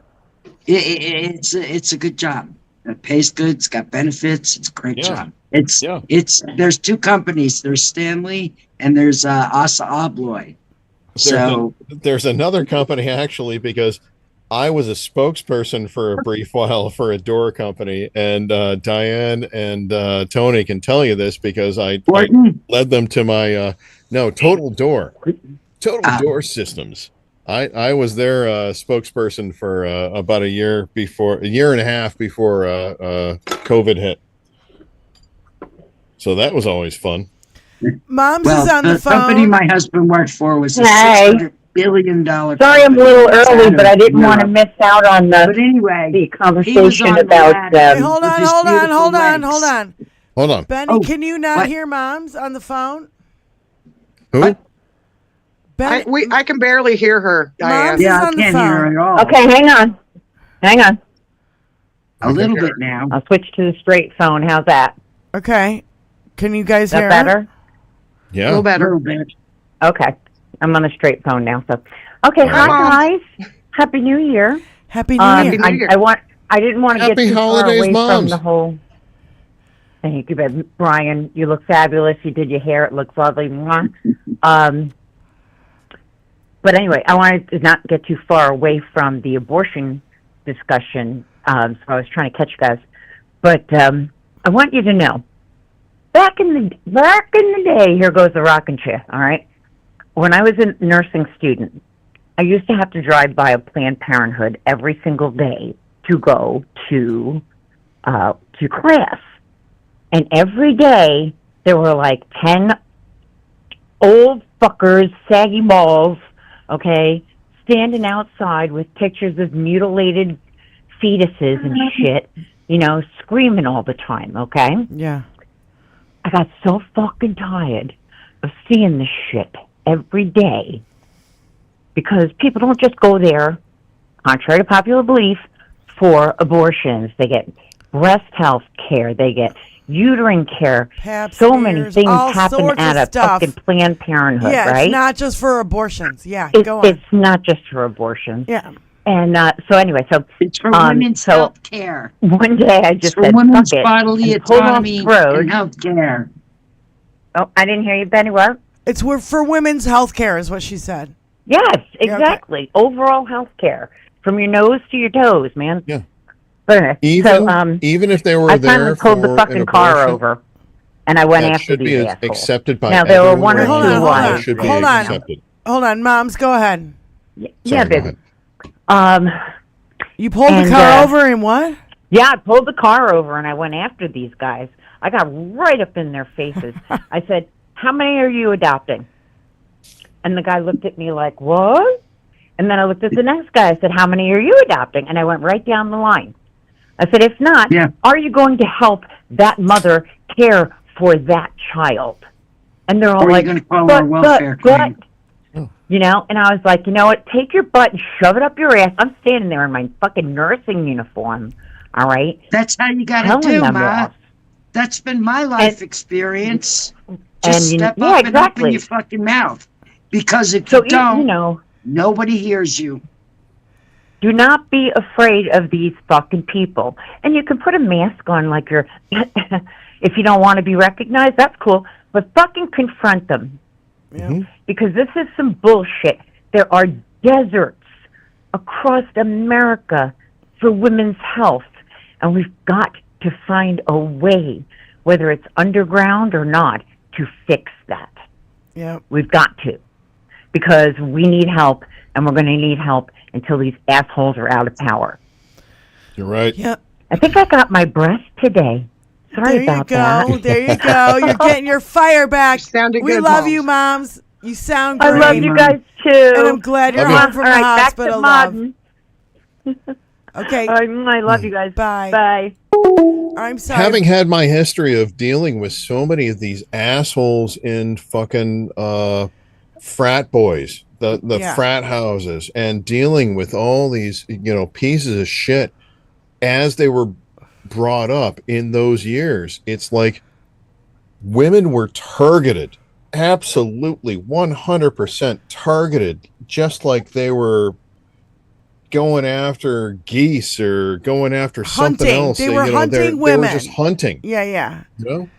it's a good job. It pays good. It's got benefits. It's a great job. There's two companies. There's Stanley and there's Assa Abloy. So There's another company actually, because I was a spokesperson for a brief while for a door company, and DIANE and Tony can tell you this because I led them to my Total Door Systems. I was their spokesperson for about a year and a half before COVID hit. So that was always fun. Mom's is on the phone. company my husband worked for was a Hey. $600 billion. Sorry I'm a little early, but I didn't want to miss out on But the anyway, conversation on about the Hey, um, hold with on, his hold on, beautiful hold on, legs. hold on. Hold on. Benny, Oh, can you not what? hear Moms on the phone? Who? Benny, I can barely hear her, Diane. Mom's Yeah, is I on the can't hear her phone. at all. Okay, hang on. A little bit now. I'll switch to the straight phone. How's that? Okay. Can you guys Is that hear her? better? A Yeah. little A better. little bit. Okay. I'm on a straight phone now. So, okay. Hi, Mom. Hi, guys. Happy New Year. Happy New Year. Happy New Year. I didn't want to get Happy too holidays, far away Moms. from the whole. Thank you, babe. Brian. You look fabulous. You did your hair. It looks lovely. Mwah. But anyway, I wanted to not get too far away from the abortion discussion. So I was trying to catch you guys. But I want you to know, back in the day, here goes the rocking chair. All right. When I was a nursing student, I used to have to drive by a Planned Parenthood every single day to go to class, and every day there were like 10 old fuckers, saggy balls, okay, standing outside with pictures of mutilated fetuses and shit, you know, screaming all the time, okay? Yeah. I got so fucking tired of seeing this shit every day because people don't just go there, contrary to popular belief, for abortions. They get breast health care, they get uterine care. Pap So many smears, things all happen sorts at of a stuff. fucking Planned Parenthood, Yeah, right? it's not just for abortions. Yeah, go on. It's not just for abortions. Yeah. And so anyway, so It's for women's health care. one day I It's just for said, women's fuck it, bodily and pulled off autonomy the road. and health care. Oh, I didn't hear you, Benny. What? It's for women's health care is what she said. Yes, Yeah, okay. exactly. Overall health care from your nose to your toes, man. Yeah. But anyway, Even if they were I there finally for pulled the fucking an car abortion, over, and I went that after should be these assholes. accepted by Now, there were everyone. one or Hold two on, hold wives. on, Should be hold on. accepted. Hold on, Moms, go ahead. Yeah, Sorry, go baby. ahead. You pulled And, the car over and what? Yeah, I pulled the car over, and I went after these guys. I got right up in their faces. I said, how many are you adopting? And the guy looked at me like, what? And then I looked at the next guy. I said, how many are you adopting? And I went right down the line. I said, if not, are you going to help that mother care for that child? And they're all Or are like, you going to call our welfare claim? you know? And I was like, you know what? Take your butt and shove it up your ass. I'm standing there in my fucking nursing uniform, all right? That's how you got to Telling do, them Ma. off. That's been my life experience. and Just you- step yeah, up and open exactly. your fucking mouth. Because if So, you don't, you know, nobody hears you. do not be afraid of these fucking people. And you can put a mask on like you're, if you don't want to be recognized, that's cool. But fucking confront them. Yeah. Because this is some bullshit. There are deserts across America for women's health. And we've got to find a way, whether it's underground or not, to fix that. Yeah. We've got to. Because we need help, and we're going to need help until these assholes are out of power. You're right. Yeah. I think I got my breath today. Sorry There you about go. that. There you go. You're getting your fire back. You sounded We good, love Moms. you, Moms. You sound I great. love you guys, too. And I'm glad you're Love you. home from All the right, hospital, back love. to Modden. Okay. I love you guys. Bye. Bye. I'm sorry. Having had my history of dealing with so many of these assholes in fucking frat boys, the Yeah. frat houses, and dealing with all these, you know, pieces of shit as they were brought up in those years, it's like women were targeted, absolutely 100% targeted, just like they were going after geese or going after something Hunting. else. They were hunting they women. were just hunting. Yeah, yeah. You know,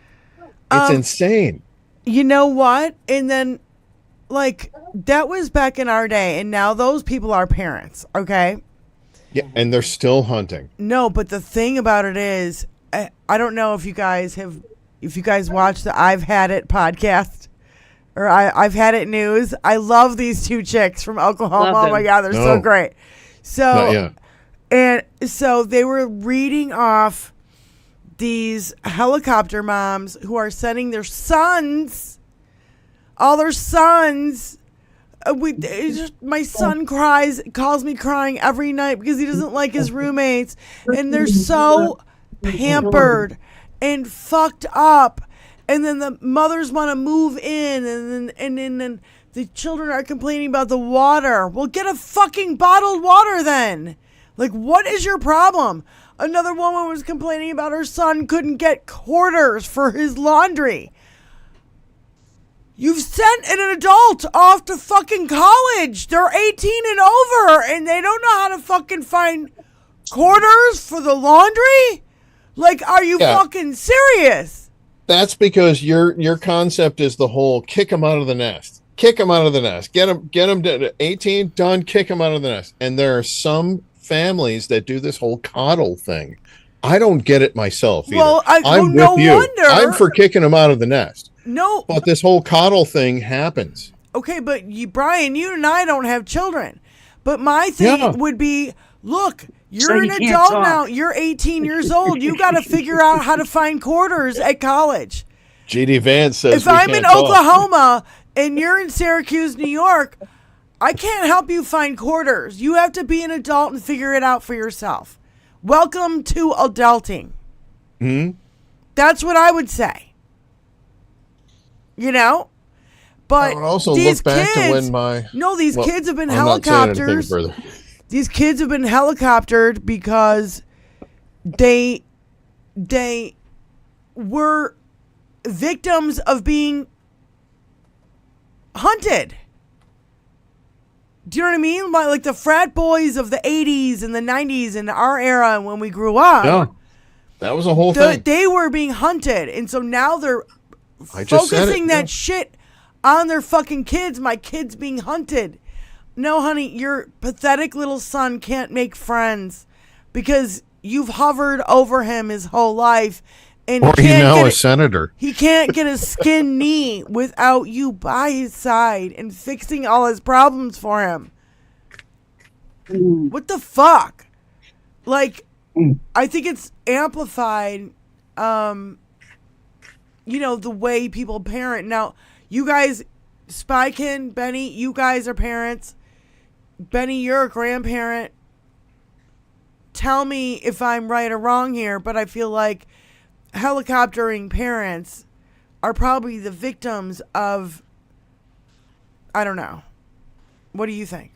it's insane. You know what? And then, like, that was back in our day, and now those people are parents, okay? Yeah, and they're still hunting. No, but the thing about it is, I don't know if you guys watch the I've Had It podcast or I've Had It news. I love these two chicks from Oklahoma. Love Oh my them. God, they're so No. great. Not So, yet. and so they were reading off these helicopter moms who are sending their sons, all their sons. My son calls me crying every night because he doesn't like his roommates, and they're so pampered and fucked up. And then the mothers want to move in, and then the children are complaining about the water. Well, get a fucking bottled water then. Like, what is your problem? Another woman was complaining about her son couldn't get quarters for his laundry. You've sent an adult off to fucking college. They're 18 and over, and they don't know how to fucking find quarters for the laundry? Like, are you fucking serious? That's because your concept is the whole kick them out of the nest. Kick them out of the nest. Get them to 18, done, kick them out of the nest. And there are some families that do this whole coddle thing. I don't get it myself either. Well, I'm no with you. wonder. I'm for kicking them out of the nest. No. But this whole coddle thing happens. Okay, but Brian, you and I don't have children. But my thing would be, look, you're an adult now. You're 18 years old. You got to figure out how to find quarters at college. G.D. Vance says if I'm in Oklahoma and you're in Syracuse, New York, I can't help you find quarters. You have to be an adult and figure it out for yourself. Welcome to adulting. That's what I would say. You know? But I would also these look back kids, to when my... these kids have been I'm not saying anything helicopters. further. These kids have been helicoptered because they were victims of being hunted. Do you know what I mean? Like the frat boys of the 80s and the 90s and our era and when we grew up. Yeah, that was a whole thing. They were being hunted. And so now they're just said focusing it, that shit on their fucking kids. My kid's being hunted. No, honey, your pathetic little son can't make friends because you've hovered over him his whole life. And Or he's now a senator. He can't get a skin knee without you by his side and fixing all his problems for him. What the fuck? Like, I think it's amplified, the way people parent. Now, you guys, Spykin, Benny, you guys are parents. Benny, you're a grandparent. Tell me if I'm right or wrong here, but I feel like helicoptering parents are probably the victims of, I don't know. What do you think?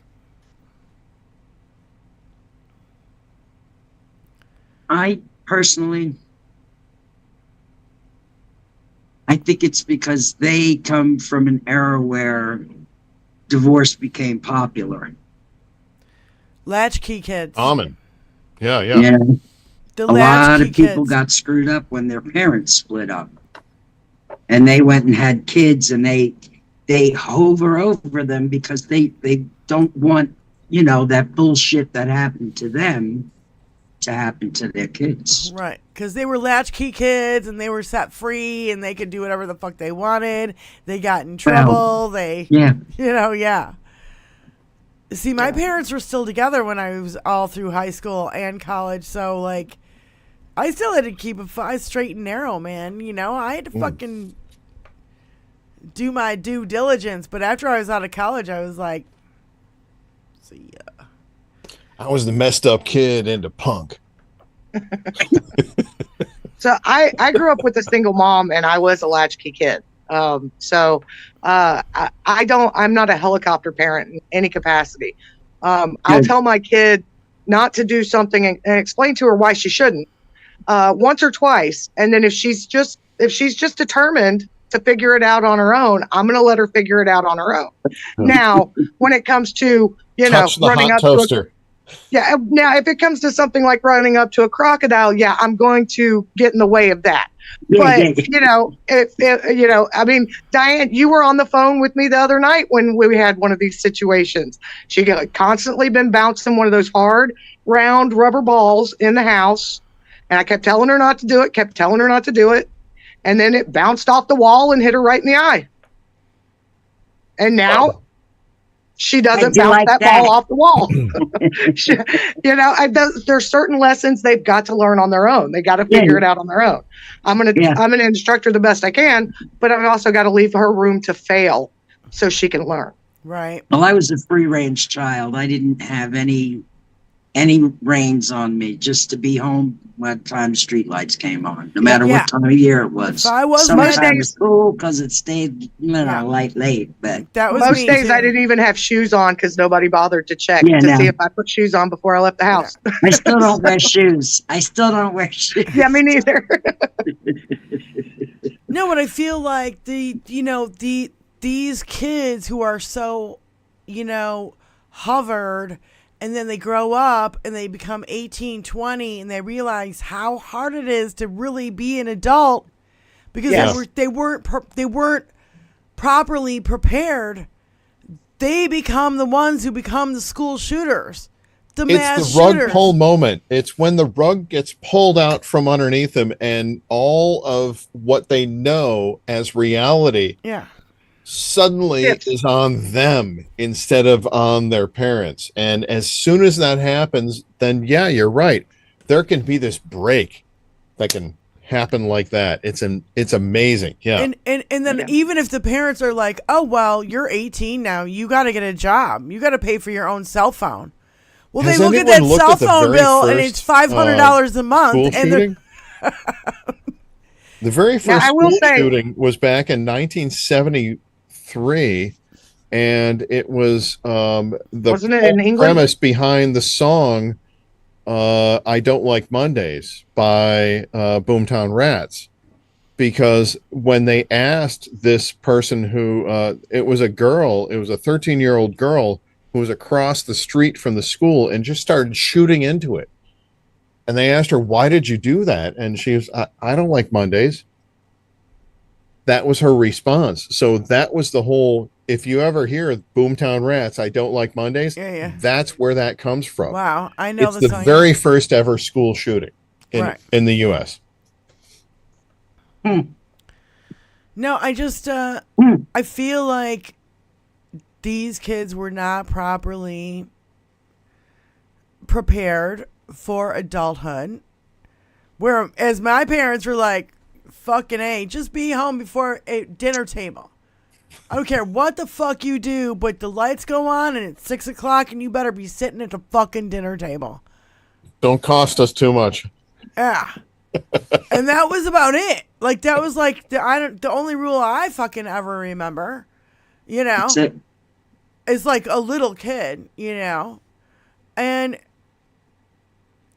I personally, I think it's because they come from an era where divorce became popular. Latchkey kids. Almond. Yeah. The A lot of people kids. got screwed up when their parents split up. And they went and had kids and they hover over them because they don't want, that bullshit that happened to them to happen to their kids. Right, because they were latchkey kids and they were set free and they could do whatever the fuck they wanted. They got in trouble. See, my parents were still together when I was all through high school and college, so, like, I still had to keep it straight and narrow, man. I had to fucking do my due diligence, but after I was out of college, I was like, see ya. I was the messed up kid into punk. So I grew up with a single mom and I was a latchkey kid. I'm not a helicopter parent in any capacity. I'll tell my kid not to do something and explain to her why she shouldn't, once or twice. And then if she's just determined to figure it out on her own, I'm going to let her figure it out on her own. Now, when it comes to, Touch the running hot up toaster. now if it comes to something like running up to a crocodile, I'm going to get in the way of that. But Diane, you were on the phone with me the other night when we had one of these situations. She got constantly been bouncing one of those hard, round rubber balls in the house, and I kept telling her not to do it, and then it bounced off the wall and hit her right in the eye. And now she doesn't bounce that ball off the wall. There's certain lessons they've got to learn on their own. They got to figure it out on their own. I'm going to instruct her the best I can, but I've also got to leave her room to fail so she can learn. Right. Well, I was a free range child. I didn't have any reins on me, just to be home when time street lights came on, no matter what time of year it was. I was Summertime was cool because it stayed light late, but that was most days too. I didn't even have shoes on because nobody bothered to check see if I put shoes on before I left the house. I still don't wear shoes. Yeah, me neither. No, but I feel like the these kids who are so, hovered, and then they grow up and they become 18, 20, and they realize how hard it is to really be an adult because they weren't properly prepared. They become the ones who become the school shooters. It's the rug pull moment. It's when the rug gets pulled out from underneath them and all of what they know as reality suddenly is on them instead of on their parents. And as soon as that happens, then you're right. There can be this break that can happen like that. It's amazing. Yeah. And then even if the parents are like, oh, well, you're 18 now, you got to get a job. You got to pay for your own cell phone. Well, they look at that cell phone bill and it's $500 a month. And the very first school shooting was back in 1973, and it was the premise behind the song "I Don't Like Mondays" by Boomtown Rats, because when they asked this person who it was a 13-year-old girl who was across the street from the school and just started shooting into it. And they asked her, why did you do that? And she was, I don't like Mondays. That was her response. So that was the whole, if you ever hear Boomtown Rats, I don't like Mondays, that's where that comes from. Wow, I know it's the very first ever school shooting in the U.S. No, I just, I feel like these kids were not properly prepared for adulthood. Whereas my parents were like, fucking A, just be home before a dinner table. I don't care what the fuck you do, but the lights go on and it's 6 o'clock and you better be sitting at the fucking dinner table. Don't cost us too much. Yeah. And that was about it. Like, that was like the only rule I fucking ever remember. That's it. It's like a little kid, and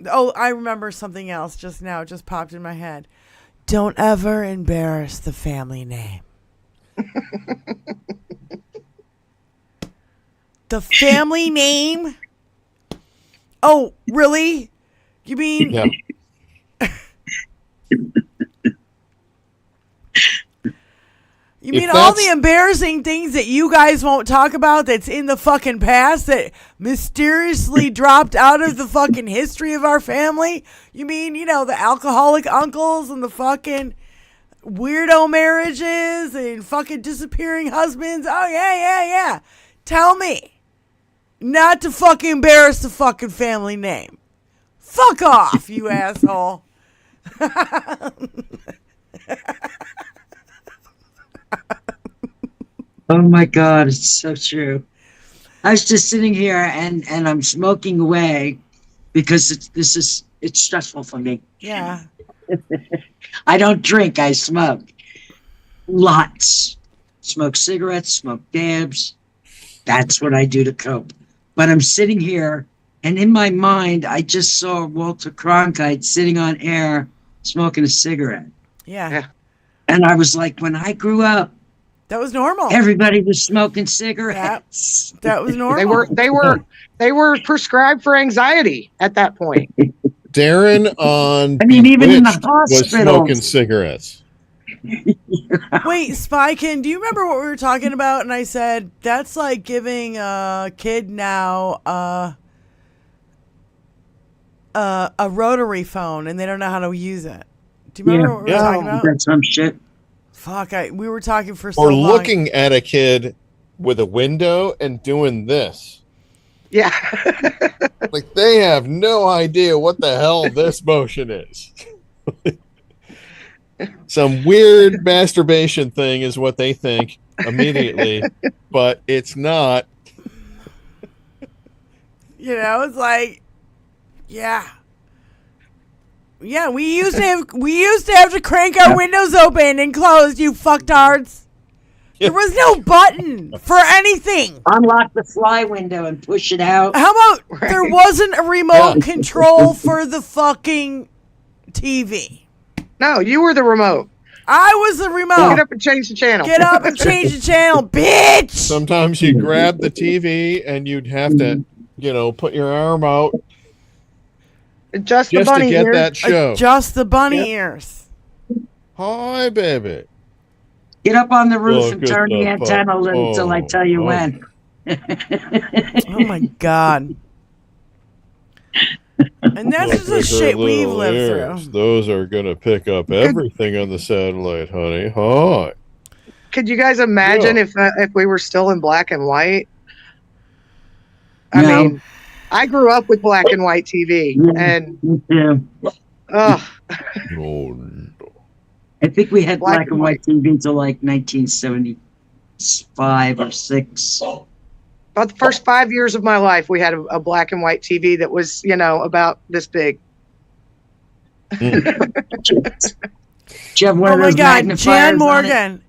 I remember something else just now, just popped in my head. Don't ever embarrass the family name. The family name? Oh, really? You mean? Yeah. You mean all the embarrassing things that you guys won't talk about that's in the fucking past that mysteriously dropped out of the fucking history of our family? You mean, the alcoholic uncles and the fucking weirdo marriages and fucking disappearing husbands? Oh, yeah. Tell me not to fucking embarrass the fucking family name. Fuck off, you asshole. Oh my God, it's so true. I was just sitting here and I'm smoking away because it's stressful for me. Yeah. I don't drink, I smoke. Lots. Smoke cigarettes, smoke dabs. That's what I do to cope. But I'm sitting here and in my mind I just saw Walter Cronkite sitting on air smoking a cigarette. Yeah. And I was like, when I grew up, that was normal. Everybody was smoking cigarettes. That was normal. They were prescribed for anxiety at that point. Darren on even in the was hospital smoking cigarettes. Wait, Spykin, do you remember what we were talking about? And I said that's like giving a kid now a rotary phone and they don't know how to use it. Do you remember what we were talking about? That's some shit. Fuck, we were talking for so long. Or long. looking at a kid with a window and doing this. Yeah. Like they have no idea what the hell this motion is. Some weird masturbation thing is what they think immediately, but it's not. It's like, yeah, we used to have to crank our windows open and closed, you fucktards. There was no button for anything. Unlock the fly window and push it out. How about there wasn't a remote control for the fucking TV? No, you were the remote. I was the remote. Get up and change the channel. Get up and change the channel, bitch. Sometimes you grab the TV and you'd have to, put your arm out Just the just to bunny get ears. that show. Adjust the bunny Yep. ears. Hi, baby. Get up on the roof and Look turn at the the antenna until I tell you oh. when. Oh my god. And that's just the Look at her shit we've little lived ears. through. Those are going to pick up everything on the satellite, honey. Hi. Could you guys imagine Yeah. if we were still in black and white? I No. mean, I grew up with black and white TV, and Yeah. ugh, Oh, no. I think we had Black black and white TV until like 1975 or 6. about the first 5 years of my life, we had a black and white TV that was, about this big. Do you have one Oh of my those god, magnifiers Jan on it? Morgan.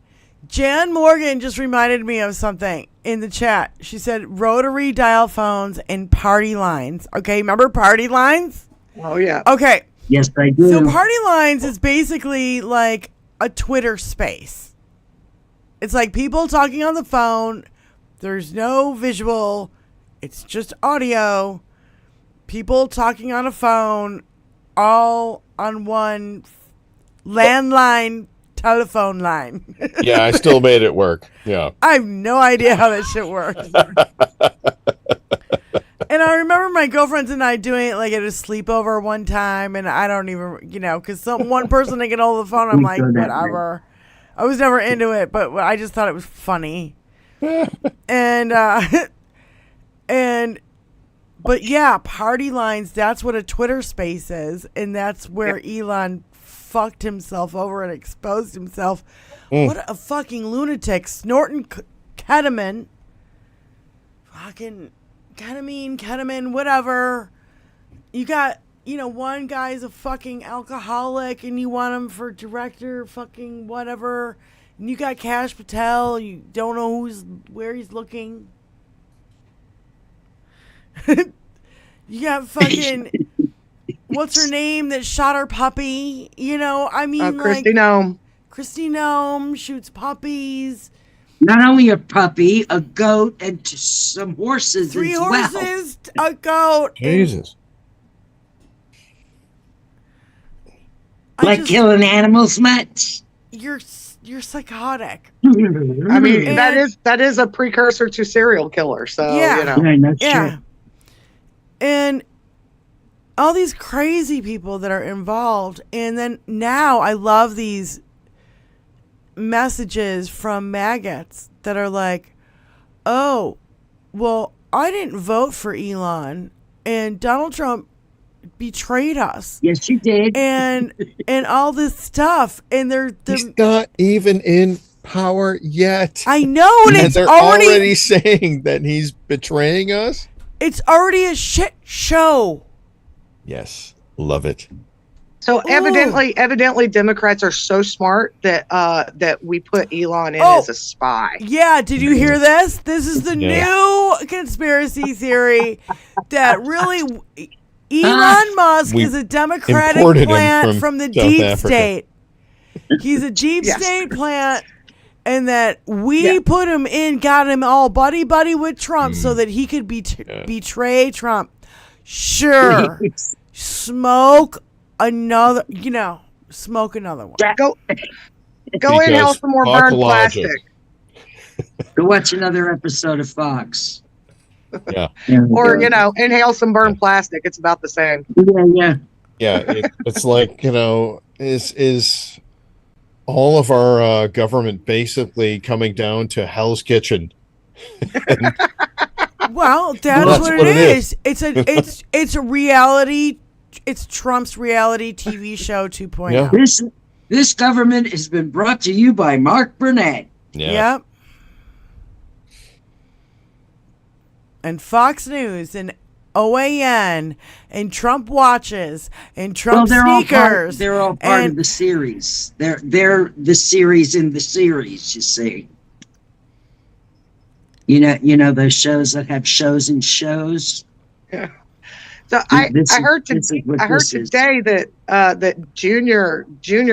Jan Morgan just reminded me of something in the chat. She said rotary dial phones and party lines. Okay, remember party lines? Oh yeah. Okay, Yes, I do. so party lines is basically like a Twitter space. It's like people talking on the phone. There's no visual. It's just audio. People talking on a phone, all on one landline telephone line. Yeah, I still made it work. Yeah. I have no idea how that shit works. And I remember my girlfriends and I doing it like at a sleepover one time, and I don't even, because one person to get hold of the phone, I'm We like, go that whatever. I was never into it, but I just thought it was funny. And but yeah, party lines, that's what a Twitter space is, and that's where Elon fucked himself over and exposed himself. What a fucking lunatic, snorting ketamine. Fucking ketamine, whatever. You got, one guy's a fucking alcoholic and you want him for director, fucking whatever. And you got Patel, you don't know where he's looking. You got fucking, what's her name that shot her puppy? Christy Nome. Christy Nome shoots puppies. Not only a puppy, a goat, and some horses 3 as well. horses, a goat. Jesus. Like killing animals much? You're psychotic. I mean, And- that is a precursor to serial killer. So Yeah. That's Yeah. true. And all these crazy people that are involved. And then now I love these messages from maggots that are like, oh, well, I didn't vote for Elon and Donald Trump betrayed us. Yes, you did. And all this stuff. And He's not even in power yet. I know, and And it's they're already saying that he's betraying us? it's already a shit show. Yes. Love it. So evidently, Democrats are so smart that that we put Elon in Oh. as a spy. Yeah, did you hear this? This is the new conspiracy theory that really Elon Musk We is a Democratic imported him plant from the South deep Africa. state. He's a deep Yes. state plant, and that we put him in, got him all buddy with Trump so that he could betray Trump. Sure, smoke another one. Go inhale some more Fuck burned logic. plastic, Go watch another episode of Fox. Yeah. or inhale some burned plastic. It's about the same. Yeah. Yeah. It's like, is all of our government basically coming down to Hell's Kitchen? Well, that's what it is. It's a reality. It's Trump's reality TV show 2.0. Yeah. This government has been brought to you by Mark Burnett. Yeah. Yep. And Fox News and OAN and Trump watches and Trump sneakers. They're all part of the series. They're the series in the series. You see. You know those shows that have shows and shows. So I heard today that that Junior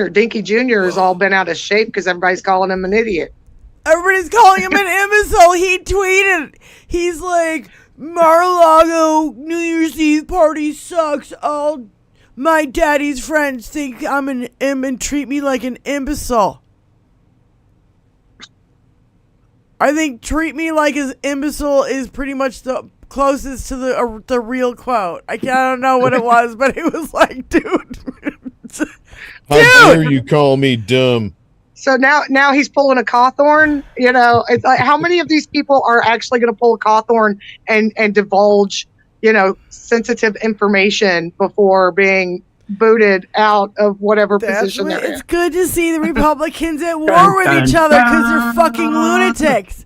Dinky Jr. has all been out of shape because everybody's calling him an idiot. Everybody's calling him an imbecile. He tweeted, he's like, Mar-a-Lago New Year's Eve party sucks. All my daddy's friends think I'm an and treat me like an imbecile. I think treat me like an imbecile is pretty much the closest to the real quote. I don't know what it was, but it was like, dude. How dare you call me dumb? So now he's pulling a Cawthorn. You know, it's like, how many of these people are actually going to pull a Cawthorn and divulge, sensitive information before being booted out of whatever position they're in? It's good to see the Republicans at war with each other because they're fucking lunatics.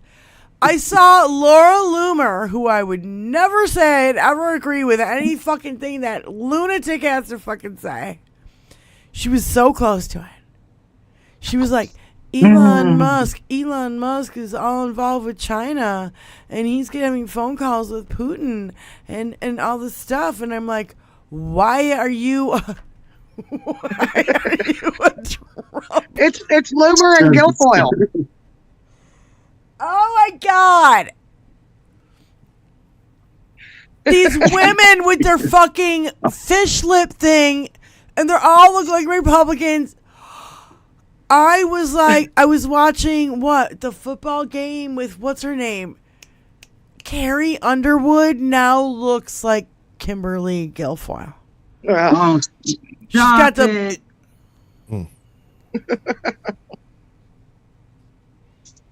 I saw Laura Loomer, who I would never say I'd ever agree with any fucking thing that lunatic has to fucking say. She was so close to it. She was like, Elon Musk is all involved with China, and he's having phone calls with Putin and all this stuff. And I'm like, why are you a Trump? It's Loomer and Guilfoyle. Oh my God. These women with their fucking fish lip thing, and they all look like Republicans. I was watching the football game with what's her name? Carrie Underwood now looks like Kimberly Guilfoyle. Oh, She's got the.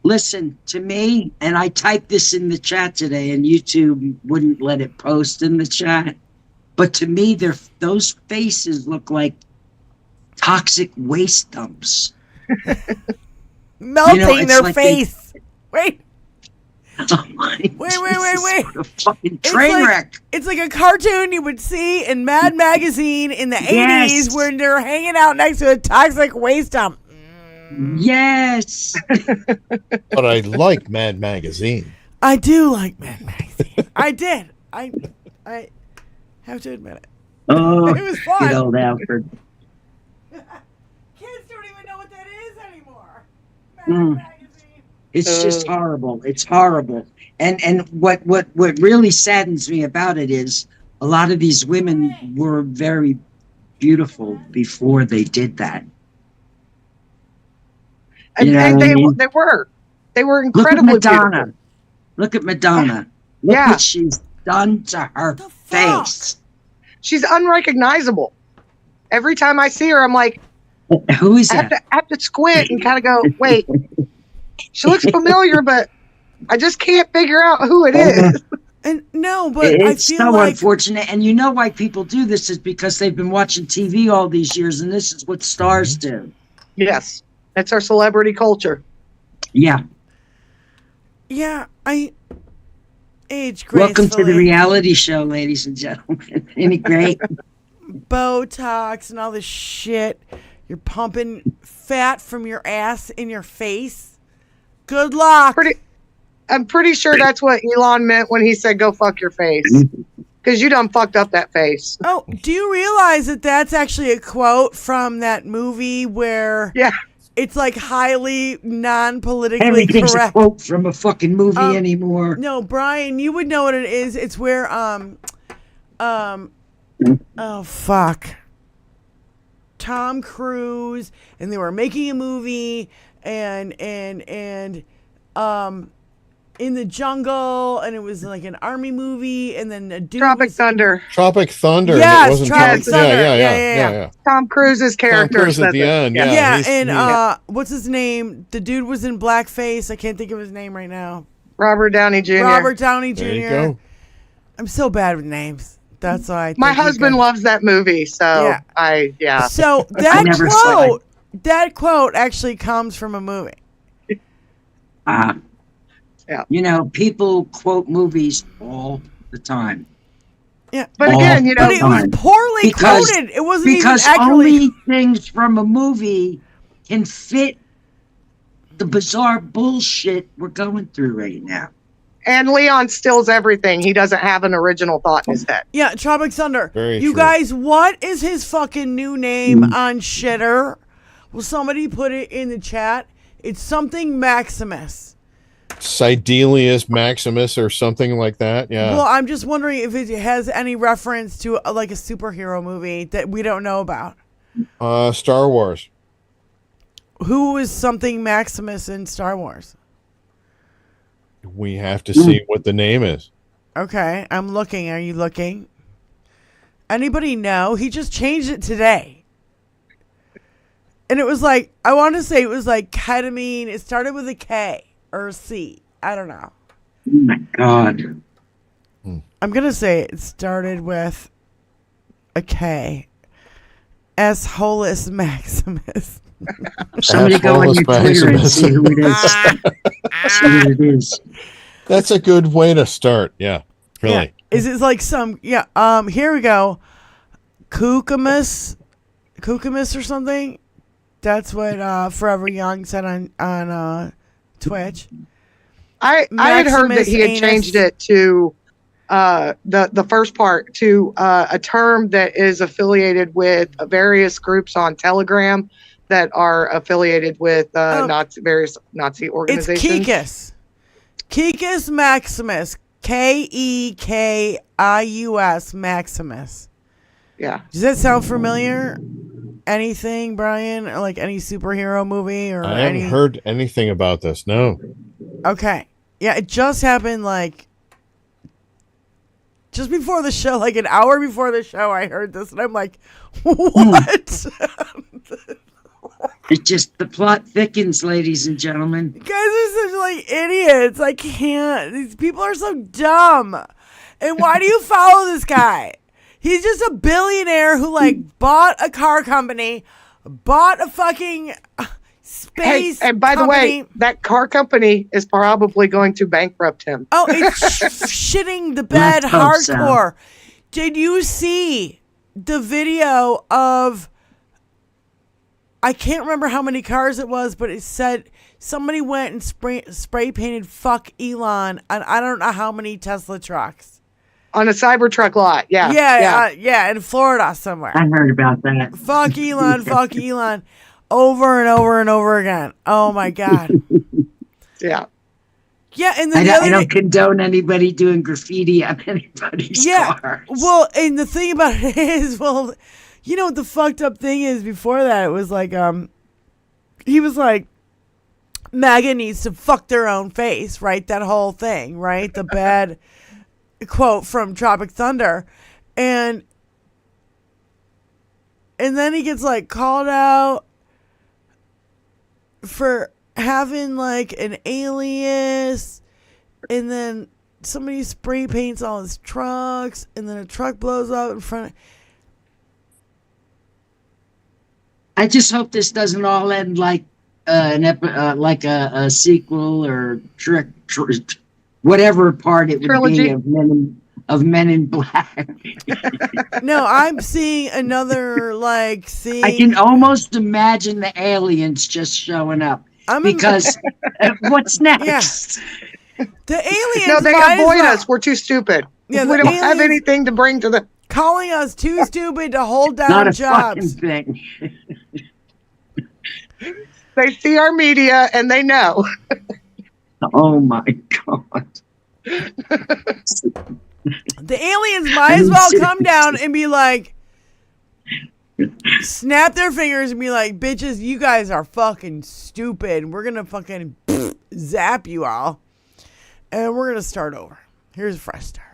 Listen to me, and I typed this in the chat today, and YouTube wouldn't let it post in the chat. But to me, those faces look like toxic waste dumps. Melting their face. Wait. Oh my Wait. What a fucking train wreck. It's like a cartoon you would see in Mad Magazine in the 80s when they're hanging out next to a toxic waste dump. Yes. But I like Mad Magazine. I do like Mad Magazine. I did. I have to admit it. Oh, it was fun. good old Alfred. Kids don't even know what that is anymore. Magazine. It's just horrible. It's horrible. And what really saddens me about it is a lot of these women were very beautiful before they did that. And they were incredibly beautiful. Look at Madonna. Look what she's done to her face. She's unrecognizable. Every time I see her, I'm like, who is that? I have to squint and kind of go, wait. She looks familiar, but I just can't figure out who it is. And no, but it's I feel so unfortunate. And you know why people do this is because they've been watching TV all these years, and this is what stars do. Yes, that's our celebrity culture. Yeah. Yeah, I age gracefully. Welcome to the reality show, ladies and gentlemen. Ain't it great? Botox and all this shit. You're pumping fat from your ass in your face. Good luck. I'm pretty sure that's what Elon meant when he said, go fuck your face. Because you done fucked up that face. Oh, do you realize that that's actually a quote from that movie where it's like highly non-politically Everything's correct? a quote from a fucking movie anymore. No, Brian, you would know what it is. It's where, oh, fuck. Tom Cruise, and they were making a movie, and in the jungle, and it was like an army movie, and then a dude Tropic Thunder. Tropic Thunder. Yes, it wasn't Tropic Thunder. Yeah. Tom Cruise's character. Tom Cruise at the end. What's his name? The dude was in blackface. I can't think of his name right now. Robert Downey Jr. Robert Downey Jr. There you go. I'm so bad with names. That's why my husband loves that movie, so So that quote actually comes from a movie. You know, people quote movies all the time. Yeah, but again, but it was poorly quoted. It wasn't even actually. Only things from a movie can fit the bizarre bullshit we're going through right now. And Leon steals everything. He doesn't have an original thought in his head. Yeah, Tropic Thunder. Very you true. guys, what is his fucking new name on Shitter? Will somebody put it in the chat? It's something Maximus. Sidelius Maximus or something like that. Yeah. Well, I'm just wondering if it has any reference to like a superhero movie that we don't know about. Star Wars. Who is something Maximus in Star Wars? We have to see what the name is. Okay, I'm looking. Are you looking? Anybody know? He just changed it today. And it was like, I want to say it was like ketamine. It started with a K or a C. I don't know. Oh my God. I'm going to say it started with a K. S. Holus Maximus. Somebody go on your Twitter and see who it is. See who it is. That's a good way to start. Yeah. Really. Yeah. Is it like some, here we go. Kukamus or something? That's what Forever Young said on Twitch. I had heard that he had Maximus changed it to the first part to a term that is affiliated with various groups on Telegram that are affiliated with various Nazi It's organizations. Kekus. Kekus Maximus. Kekius Maximus. Yeah. Does that sound familiar? Anything, Brian? Or like any superhero movie or I haven't heard anything about this. No. Okay. Yeah, it just happened like just before the show, like an hour before the show, I heard this and I'm like, what? It's just the plot thickens, ladies and gentlemen. You guys are such like idiots. I can't. These people are so dumb. And why do you follow this guy? He's just a billionaire who like bought a car company, bought a fucking space and by company. the way, that car company is probably going to bankrupt him. Oh, it's shitting the bed Let's hope so. hardcore. Did you see the video of, I can't remember how many cars it was, but it said somebody went and spray painted "fuck Elon" on I don't know how many Tesla trucks. On a Cybertruck lot. Yeah. Yeah, in Florida somewhere. I heard about that. Fuck Elon, fuck Elon, over and over and over again. Oh my God. Yeah. Yeah, and then I don't condone anybody doing graffiti on anybody's cars. Well, and the thing about it is, well, you know what the fucked up thing is before that? It was like, he was like, MAGA needs to fuck their own face, right? That whole thing, right? The bad quote from Tropic Thunder. And then he gets like called out for having like an alias, and then somebody spray paints all his trucks, and then a truck blows up in front of. I just hope this doesn't all end like a sequel or whatever part it would Trilogy. be of Men in Black. No, I'm seeing another like thing. I can almost imagine the aliens just showing up. Because what's next? Yeah. The aliens. No, they might avoid as well. us. We're too stupid. Yeah, we the don't have aliens- anything to bring to the. Calling us too stupid to hold down Not a jobs. fucking thing. They see our media and they know. Oh my God. The aliens might as well come down and be like, snap their fingers and be like, bitches, you guys are fucking stupid. We're going to fucking zap you all. And we're going to start over. Here's a fresh start.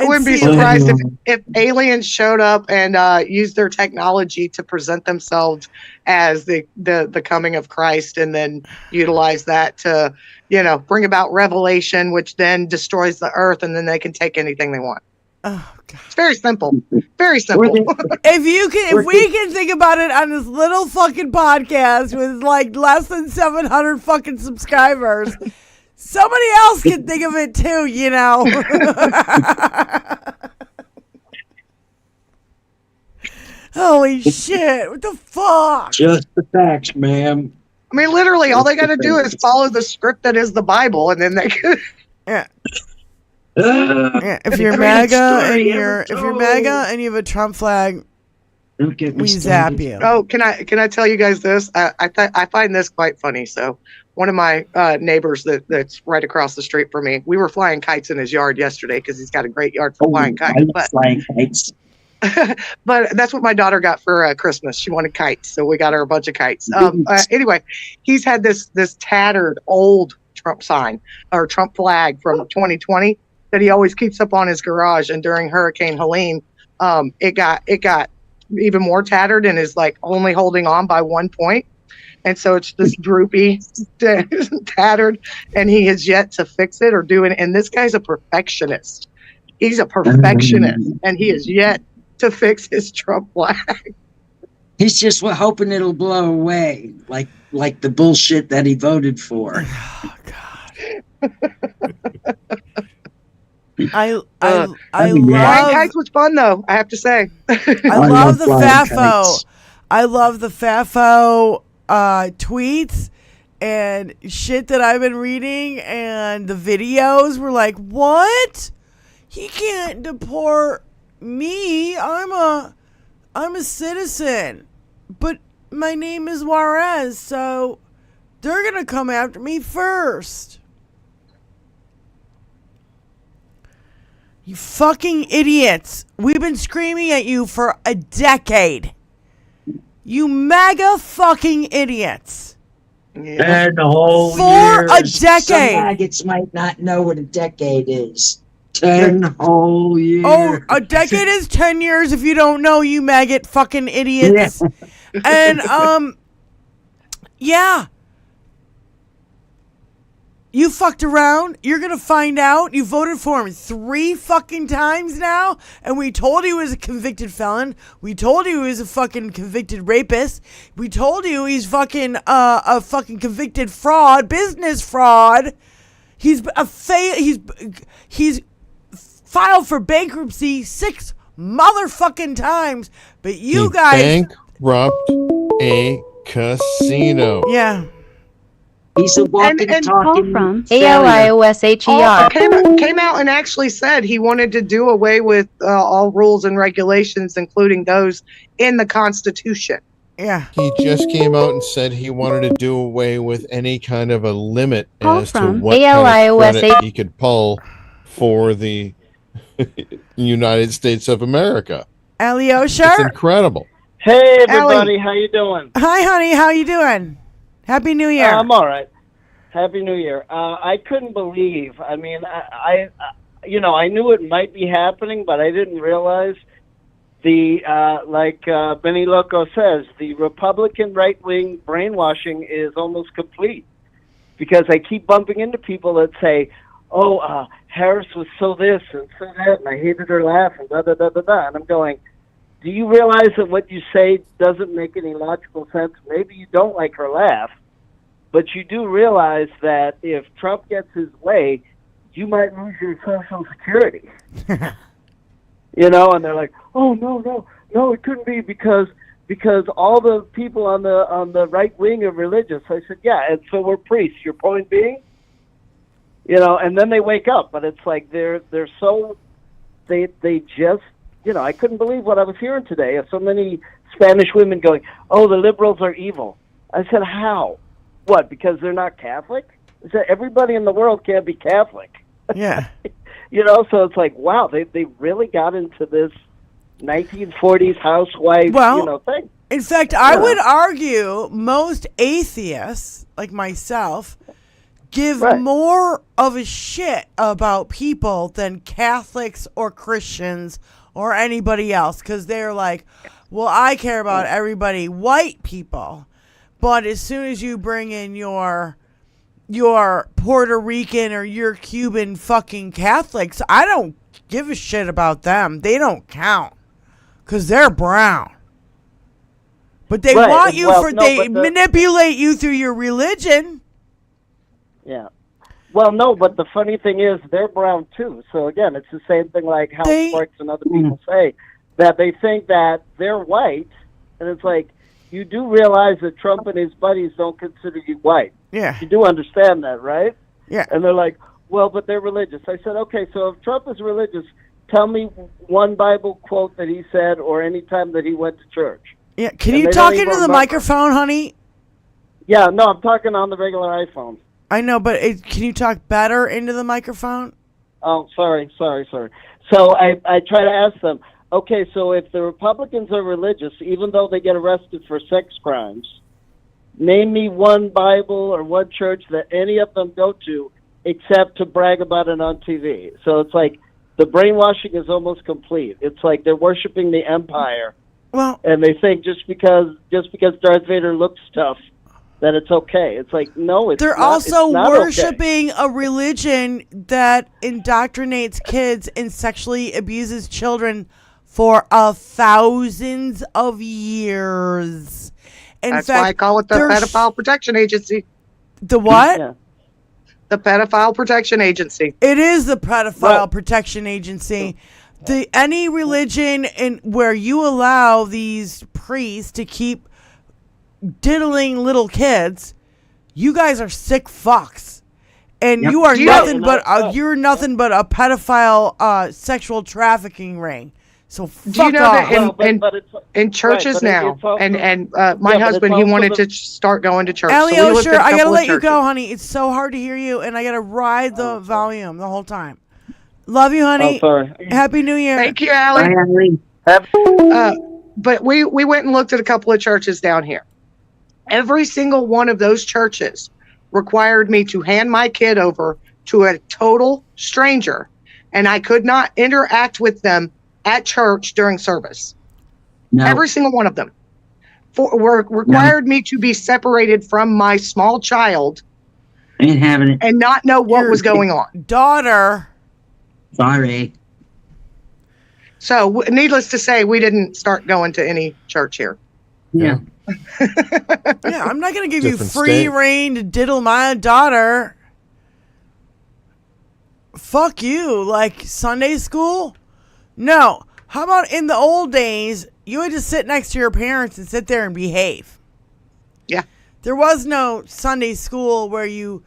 I wouldn't be surprised if aliens showed up and used their technology to present themselves as the coming of Christ, and then utilize that to, bring about revelation, which then destroys the earth, and then they can take anything they want. Oh, God. It's very simple. Very simple. If we can think about it on this little fucking podcast with like less than 700 fucking subscribers, somebody else can think of it too, Holy shit. What the fuck? Just the facts, ma'am. I mean, literally, all they got to do is follow the script that is the Bible, and then they could. Yeah. Yeah. If you're MAGA and you have a Trump flag, we zap you. Oh, can I tell you guys this? I find this quite funny. So, one of my neighbors that's right across the street from me, we were flying kites in his yard yesterday because he's got a great yard for flying kites. Flying kites. But that's what my daughter got for Christmas. She wanted kites, so we got her a bunch of kites. Anyway, he's had this tattered old Trump sign or Trump flag from 2020 that he always keeps up on his garage. And during Hurricane Helene, it got even more tattered and is like only holding on by 1 point. And so it's this droopy, tattered, and he has yet to fix it or do it. And this guy's a perfectionist. He's a perfectionist, and he has yet to fix his Trump flag. He's just hoping it'll blow away, like the bullshit that he voted for. Oh God. I love Flying kites was fun though, I have to say. I love the FAFO. I love the FAFO tweets and shit that I've been reading, and the videos were like, what? He can't deport me. I'm a citizen, but my name is Juarez, so they're gonna come after me first. You fucking idiots. We've been screaming at you for a decade. You MAGA fucking idiots. Yeah. And the whole For a years. decade. Some maggots might not know what a decade is. 10 whole years. Oh, a decade is 10 years if you don't know, you maggot fucking idiots. Yeah. And, yeah. You fucked around. You're going to find out. You voted for him 3 fucking times now. And we told you he was a convicted felon. We told you he was a fucking convicted rapist. We told you he's fucking a fucking convicted fraud, business fraud. He's filed for bankruptcy 6 motherfucking times. But you He guys bankrupt a casino. Yeah. He's a walking, and talking from failure. ALIOSHER. Came out and actually said he wanted to do away with all rules and regulations, including those in the Constitution. Yeah. He just came out and said he wanted to do away with any kind of a limit Call as to from what kind of ALIOSH. credit he could pull for the United States of America. It's Alyosha? incredible. Hey everybody, how you doing? Hi, honey. How you doing? Happy New Year. I'm all right. Happy New Year. I couldn't believe. I mean, I knew it might be happening, but I didn't realize the like Benny Loco says, the Republican right-wing brainwashing is almost complete. Because I keep bumping into people that say, "Oh, Harris was so this and so that, and I hated her laugh and da da da da da," and I'm going, do you realize that what you say doesn't make any logical sense? Maybe you don't like her laugh, but you do realize that if Trump gets his way, you might lose your Social Security. And they're like, "Oh no, it couldn't be because all the people on the right wing are religious." I said, "Yeah, and so we're priests. Your point being, and then they wake up, but it's like they're so they just. I couldn't believe what I was hearing today of so many Spanish women going, "Oh, the liberals are evil." I said, how? What, because they're not Catholic? I said, everybody in the world can't be Catholic. Yeah. So it's like, wow, they really got into this 1940s housewife, thing. In fact, I would argue most atheists, like myself, give more of a shit about people than Catholics or Christians or anybody else, because they're like, well, I care about everybody, white people, but as soon as you bring in your Puerto Rican or your Cuban fucking Catholics, I don't give a shit about them. They don't count because they're brown. But they want you manipulate you through your religion. Yeah. Well, no, but the funny thing is they're brown too. So again, it's the same thing like Hal Sparks and other people say, that they think that they're white, and it's like, you do realize that Trump and his buddies don't consider you white. Yeah. You do understand that, right? Yeah. And they're like, well, but they're religious. I said, okay, so if Trump is religious, tell me one Bible quote that he said or any time that he went to church. Yeah. Can And you they talk don't even into the remember. microphone, honey? Yeah, no, I'm talking on the regular iPhone. I know, but can you talk better into the microphone? Oh, sorry. So I try to ask them, okay, so if the Republicans are religious, even though they get arrested for sex crimes, name me one Bible or one church that any of them go to except to brag about it on TV. So it's like the brainwashing is almost complete. It's like they're worshiping the empire, Well, and they think just because Darth Vader looks tough, that it's okay. It's like, no, it's they're not. also It's not okay. worshiping a religion that indoctrinates kids and sexually abuses children for thousands of years. In That's fact, why I call it the there's- Pedophile Protection Agency. The what? Yeah. The Pedophile Protection Agency. It is the Pedophile Well- Protection Agency. Any religion where you allow these priests to keep diddling little kids, you guys are sick fucks, and Yep. you are Do you nothing know- but Yeah. you're nothing but a pedophile sexual trafficking ring. So Do you fuck know off. that Well, but it's, in churches but now, it's also- and my Yeah, but husband, it's he also wanted the- to start going to church. Ellie, so we looked sure, at a I gotta couple of let you churches. go, honey. It's so hard to hear you, and I gotta ride the volume the whole time. Love you, honey. oh, sorry. Happy New Year. Thank you, Allie. Bye, Allie. But we went and looked at a couple of churches down here. Every single one of those churches required me to hand my kid over to a total stranger, and I could not interact with them at church during service. No. Every single one of them required me to be separated from my small child Ain't having it. and not know what Your was going on. daughter. Sorry. So, needless to say, we didn't start going to any church here. Yeah. Yeah, I'm not gonna give you Different free state. reign to diddle my daughter. Fuck you. Like Sunday school? No. How about in the old days, you had to sit next to your parents and sit there and behave. Yeah. There was no Sunday school where you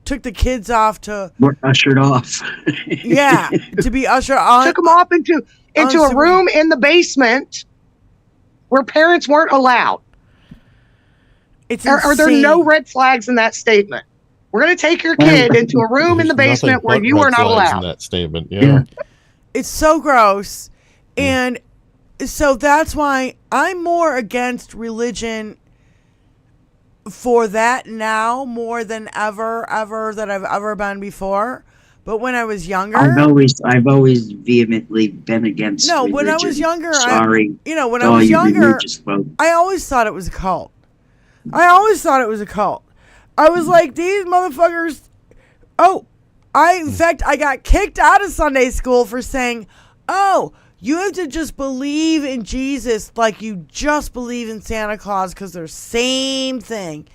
took the kids off to, We're ushered off. yeah, to be ushered on. Took them off into a room in the basement where parents weren't allowed. It's Are there no insane. red flags in that statement? We're going to take your kid into a room in the There's basement nothing where but you red are not flags allowed. in that statement. Yeah. It's so gross. And so that's why I'm more against religion for that now more than ever that I've ever been before. But when I was younger, I've always vehemently been against. No, when I was religion. younger, Sorry. when to I all was you younger, religious folk. I always thought it was a cult. I was like, these motherfuckers. Oh, in fact, I got kicked out of Sunday school for saying, oh, you have to just believe in Jesus like you just believe in Santa Claus because they're same thing.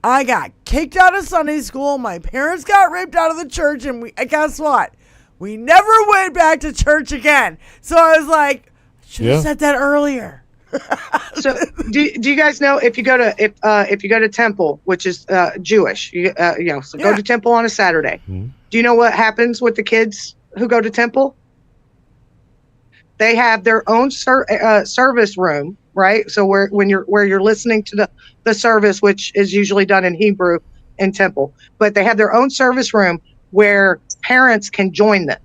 I got kicked out of Sunday school. My parents got ripped out of the church, and guess what? We never went back to church again. So I was like, should have said that earlier. So, do you guys know if you go to temple, which is Jewish, go to temple on a Saturday. Mhm. Do you know what happens with the kids who go to temple? They have their own service room, right? So where you're listening to the service, which is usually done in Hebrew in temple, but they have their own service room where parents can join them.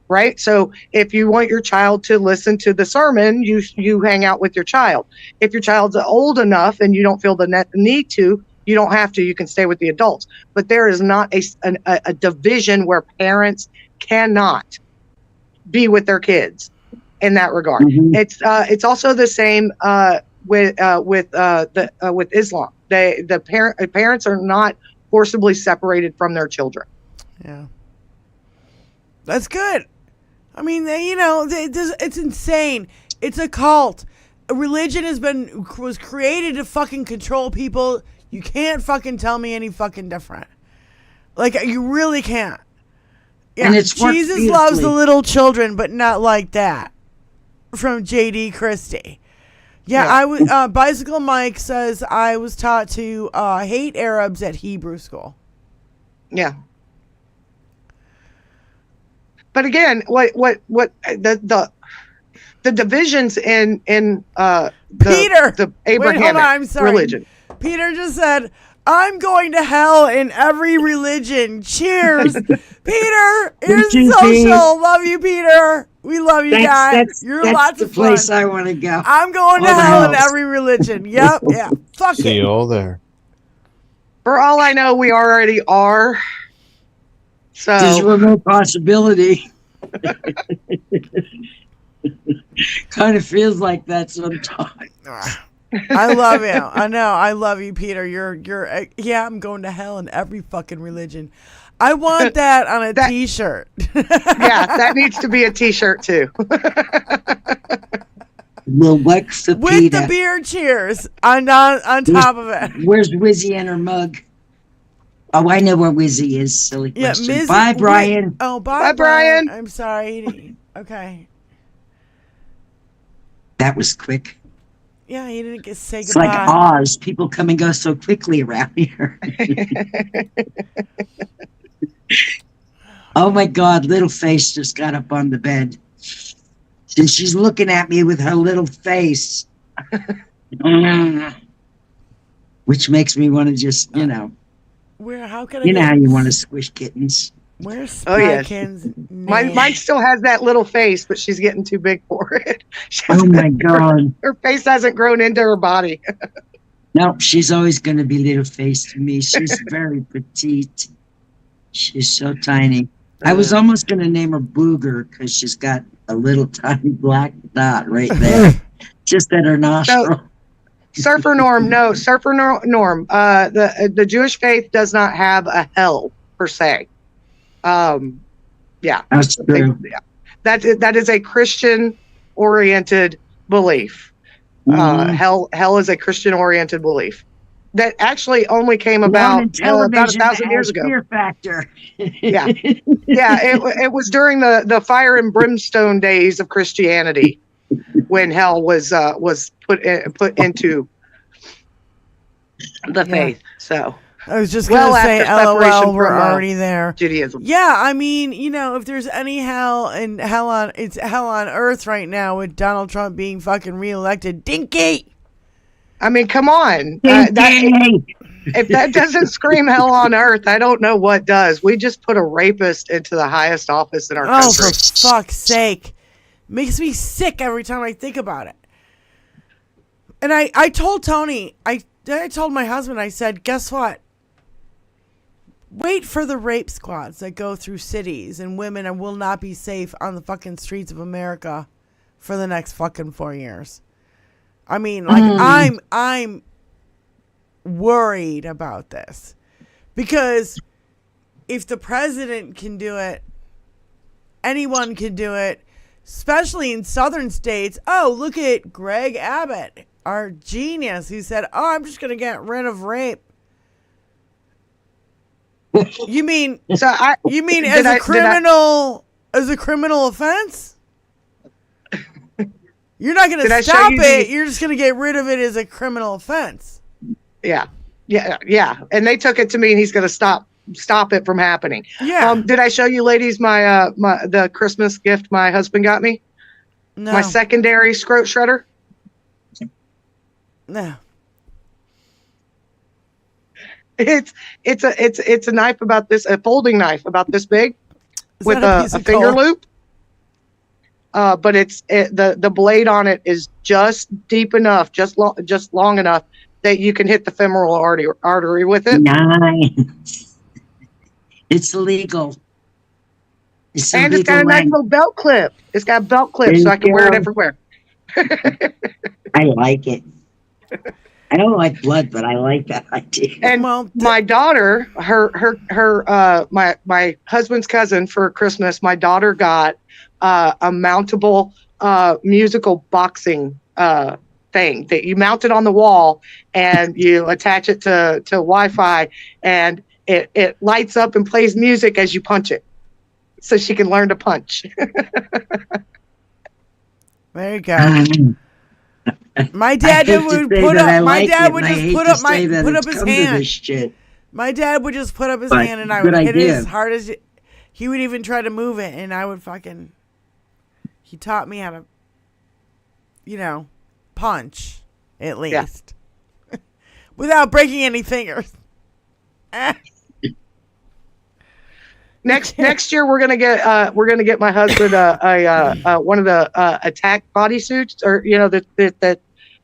Right. So if you want your child to listen to the sermon, you hang out with your child. If your child's old enough and you don't feel the need to, you don't have to. You can stay with the adults. But there is not a division where parents cannot be with their kids in that regard. Mhm. It's also the same with Islam. Parents are not forcibly separated from their children. Yeah. That's good. I mean, it's insane. It's a cult. A religion was created to fucking control people. You can't fucking tell me any fucking different. Like, you really can't. Yeah, And it's worked Jesus loves the beautifully. little children, but not like that. From J.D. Christie. Yeah, I was. Bicycle Mike says I was taught to hate Arabs at Hebrew school. Yeah. But again, what the divisions in Peter, the Abrahamic wait, hold on, I'm sorry. religion. Peter just said, "I'm going to hell in every religion." Cheers, Peter. Here's social. Love you, Peter. We love you guys. You're lots the of fun. place I want to go. I'm going to hell in every religion. Yep. Yeah. Fuck See it. you all there. For all I know, we already are. So There's a remote possibility. Kind of feels like that sometimes. I love you. I know. I love you, Peter. You're. Yeah, I'm going to hell in every fucking religion. I want that on a T-shirt. yeah, that needs to be a T-shirt too. We'll work for With Peter. the beer cheers on top of it. Where's Wizzy and her mug? Oh, I know where Wizzy is. Silly Yeah, question. Bye, Brian. Oh, Bye, Brian. I'm sorry. Okay. That was quick. Yeah, he didn't get say It's goodbye. like Oz. People come and go so quickly around here. Oh my God, little face just got up on the bed. And she's looking at me with her little face. Which makes me want to just, Where? How can I? you know how you want to squish kittens. Where's Oh, yes. Spikins? Mine still has that little face, but she's getting too big for it. Oh my God. Her face hasn't grown into her body. Nope, she's always going to be little face to me. She's very petite. She's so tiny. I was almost going to name her Booger because she's got a little tiny black dot right there, just at her nostril. Surfer Norm, no. Surfer Norm. The Jewish faith does not have a hell per se. Yeah, That's true. that is a Christian oriented belief. Hell is a Christian oriented belief that actually only came about about 1,000 years ago. Fear factor. Yeah, it was during the fire and brimstone days of Christianity when hell was put into the faith. So I was just going to say, LOL, we're already there. Judaism. Yeah, I mean, if there's any hell, and it's hell on earth right now with Donald Trump being fucking reelected. Dinky! I mean, come on. If that doesn't scream hell on earth, I don't know what does. We just put a rapist into the highest office in our country. Oh, for fuck's sake. Makes me sick every time I think about it. And I told Tony, I told my husband, I said, guess what? Wait for the rape squads that go through cities, and women will not be safe on the fucking streets of America for the next fucking 4 years. I mean, like, I'm worried about this because if the president can do it, anyone can do it, especially in southern states. Oh, look at Greg Abbott, our genius, who said, "Oh, I'm just going to get rid of rape." You mean as a criminal offense? You're not going to stop it. You're just going to get rid of it as a criminal offense. Yeah. And they took it to mean he's going to stop it from happening. Yeah. Did I show you ladies the Christmas gift my husband got me? No. My secondary scrote shredder? No. It's a knife about this, a folding knife about this big with a finger coal? loop. But the blade on it is just deep enough, just long enough that you can hit the femoral artery with it. Nice. It's legal. It's got a nice little belt clip. It's got a belt clip so I can wear it everywhere. I like it. I don't like blood, but I like that idea. And my daughter, my husband's cousin for Christmas, my daughter got a mountable musical boxing thing that you mount it on the wall and you attach it to Wi-Fi and it lights up and plays music as you punch it, so she can learn to punch. There you go. My dad I hate to would say put that I up. My like dad it, would and I just hate put to up say that put up it's his come to hand. this shit. My dad would just put up his But hand, and I good would hit it idea. as hard as he would even try to move it, and I would fucking. He taught me how to, punch at least, without breaking any fingers. Next year we're gonna get my husband one of the attack bodysuits, or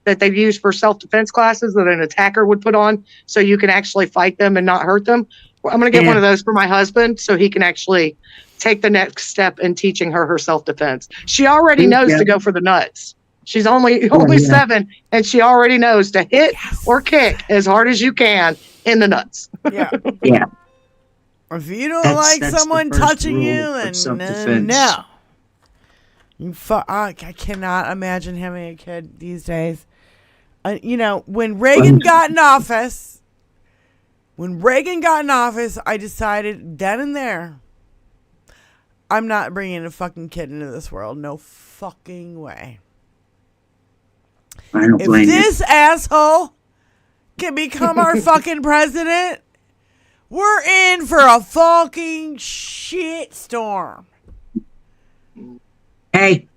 that they've used for self-defense classes that an attacker would put on, so you can actually fight them and not hurt them. I'm gonna get one of those for my husband, so he can actually take the next step in teaching her self-defense. She already knows to go for the nuts. She's only 7, and she already knows to hit or kick as hard as you can in the nuts. Yeah. Yeah. If you don't That's like the someone first touching rule you, of then self-defense. no. I cannot imagine having a kid these days. When Reagan got in office, I decided then and there, I'm not bringing a fucking kid into this world. No fucking way. I don't If blame you. this asshole can become our fucking president, we're in for a fucking shit storm. Hey,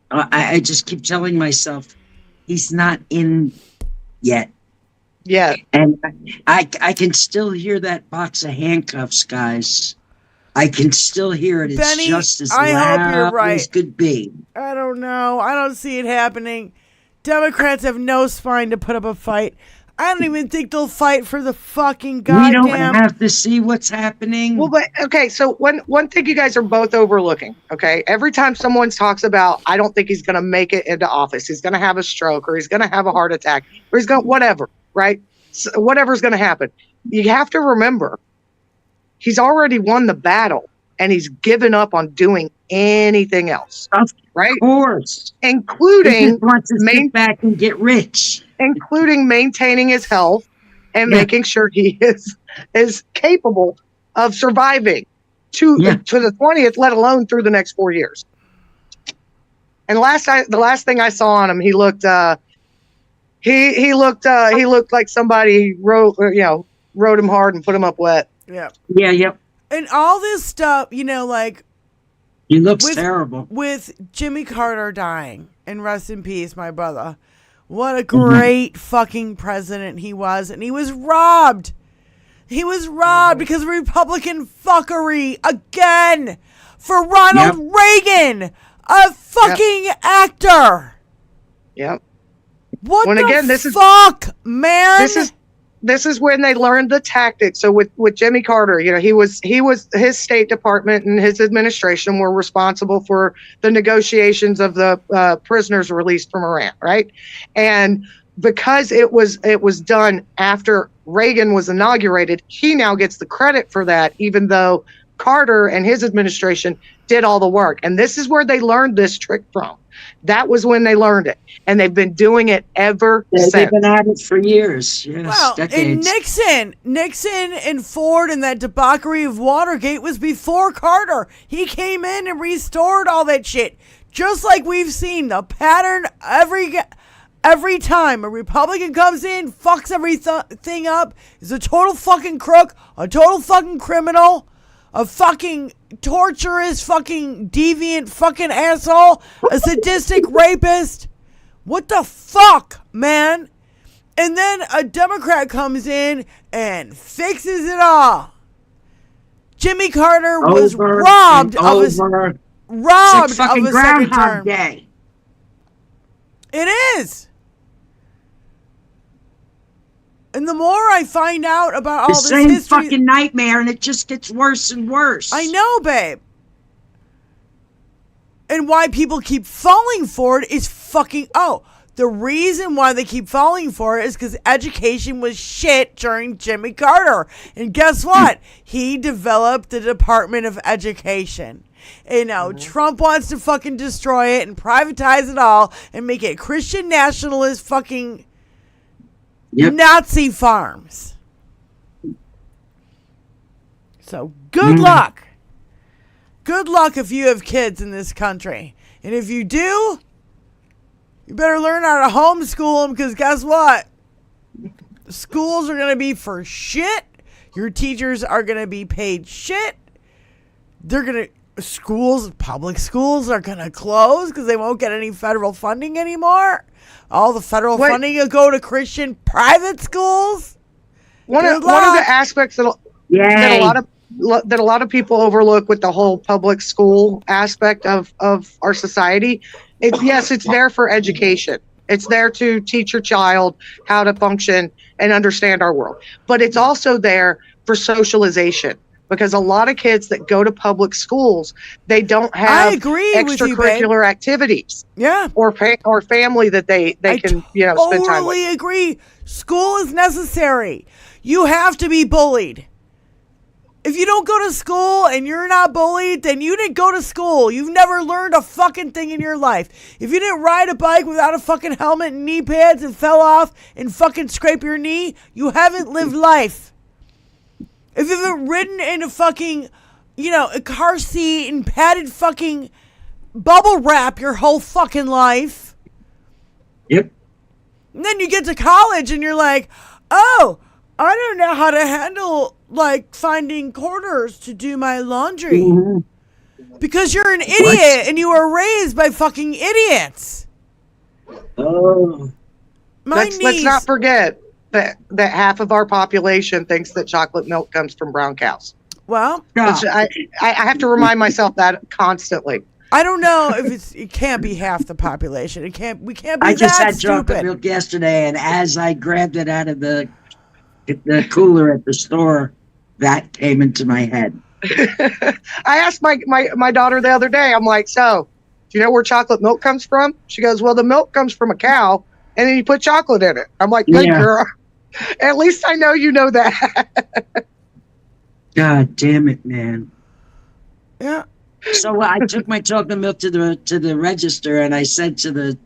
I just keep telling myself he's not in yet. Yeah. And I can still hear that box of handcuffs, guys. I can still hear it. It's Benny, just as I hope you're loud right. as could be. I don't know. I don't see it happening. Democrats have no spine to put up a fight. I don't even think they'll fight for the fucking goddamn. We don't have to see what's happening. Well, but okay, so one thing you guys are both overlooking, okay? Every time someone talks about, I don't think he's going to make it into office, he's going to have a stroke, or he's going to have a heart attack, or he's going to whatever, right? So whatever's going to happen. You have to remember, he's already won the battle, and he's given up on doing anything else, right? Of course. He Including just wants to sit back and get rich. including maintaining his health and making sure he is capable of surviving to the 20th, let alone through the next 4 years. And the last thing I saw on him, he looked he looked like somebody rode him hard and put him up wet. Yeah. Yeah, yep. And all this stuff, like. He looks terrible. With Jimmy Carter dying, and rest in peace, my brother. What a great fucking president he was. And he was robbed. He was robbed because of Republican fuckery again for Ronald Reagan, a fucking actor. Yep. What When the again, this is- fuck, man? This is when they learned the tactics. So with Jimmy Carter, he was his State Department and his administration were responsible for the negotiations of the prisoners released from Iran, right? And because it was done after Reagan was inaugurated, he now gets the credit for that, even though Carter and his administration did all the work. And this is where they learned this trick from. That was when they learned it. And they've been doing it ever since. They've been at it for years. Yes, Well, decades. and Nixon and Ford and that debauchery of Watergate was before Carter. He came in and restored all that shit. Just like we've seen the pattern every time a Republican comes in, fucks everything up, is a total fucking crook, a total fucking criminal, a fucking torturous, fucking deviant fucking asshole, a sadistic rapist. What the fuck, man? And then a Democrat comes in and fixes it all. Jimmy Carter was robbed of his second Groundhog term. Day. It is. And the more I find out about all The this same history, fucking nightmare, and it just gets worse and worse. I know, babe. And why people keep falling for it is the reason why they keep falling for it is because education was shit during Jimmy Carter. And guess what? He developed the Department of Education. And now Trump wants to fucking destroy it and privatize it all and make it Christian nationalist fucking Nazi farms. So good luck. Good luck if you have kids in this country. And if you do, You better learn how to homeschool them, because guess what? Schools are going to be for shit. Your teachers are going to be paid shit. Public schools are going to close because they won't get any federal funding anymore. All the federal funding will go to Christian private schools. One of the aspects that a lot of people overlook with the whole public school aspect of our society, it's there for education. It's there to teach your child how to function and understand our world. But it's also there for socialization, because a lot of kids that go to public schools, they don't have extracurricular activities. Yeah. Or family that they can spend time with. I totally agree. School is necessary. You have to be bullied. If you don't go to school and you're not bullied, then you didn't go to school. You've never learned a fucking thing in your life. If you didn't ride a bike without a fucking helmet and knee pads and fell off and fucking scrape your knee, you haven't lived life. If you haven't ridden in a fucking, a car seat and padded fucking bubble wrap your whole fucking life. Yep. And then you get to college and you're like, oh, I don't know how to handle, finding quarters to do my laundry. Mm-hmm. Because you're an idiot and you were raised by fucking idiots. Oh. Let's not forget that half of our population thinks that chocolate milk comes from brown cows. Well, I have to remind myself that constantly. I don't know if it can't be half the population. We can't be that I just had stupid. chocolate milk yesterday, and as I grabbed it out of the cooler at the store, that came into my head. I asked my daughter the other day, I'm like, so, do you know where chocolate milk comes from? She goes, well, the milk comes from a cow, and then you put chocolate in it. I'm like, good girl. At least I know you know that. God damn it, man. Yeah. So I took my chocolate milk to the register, and I said to the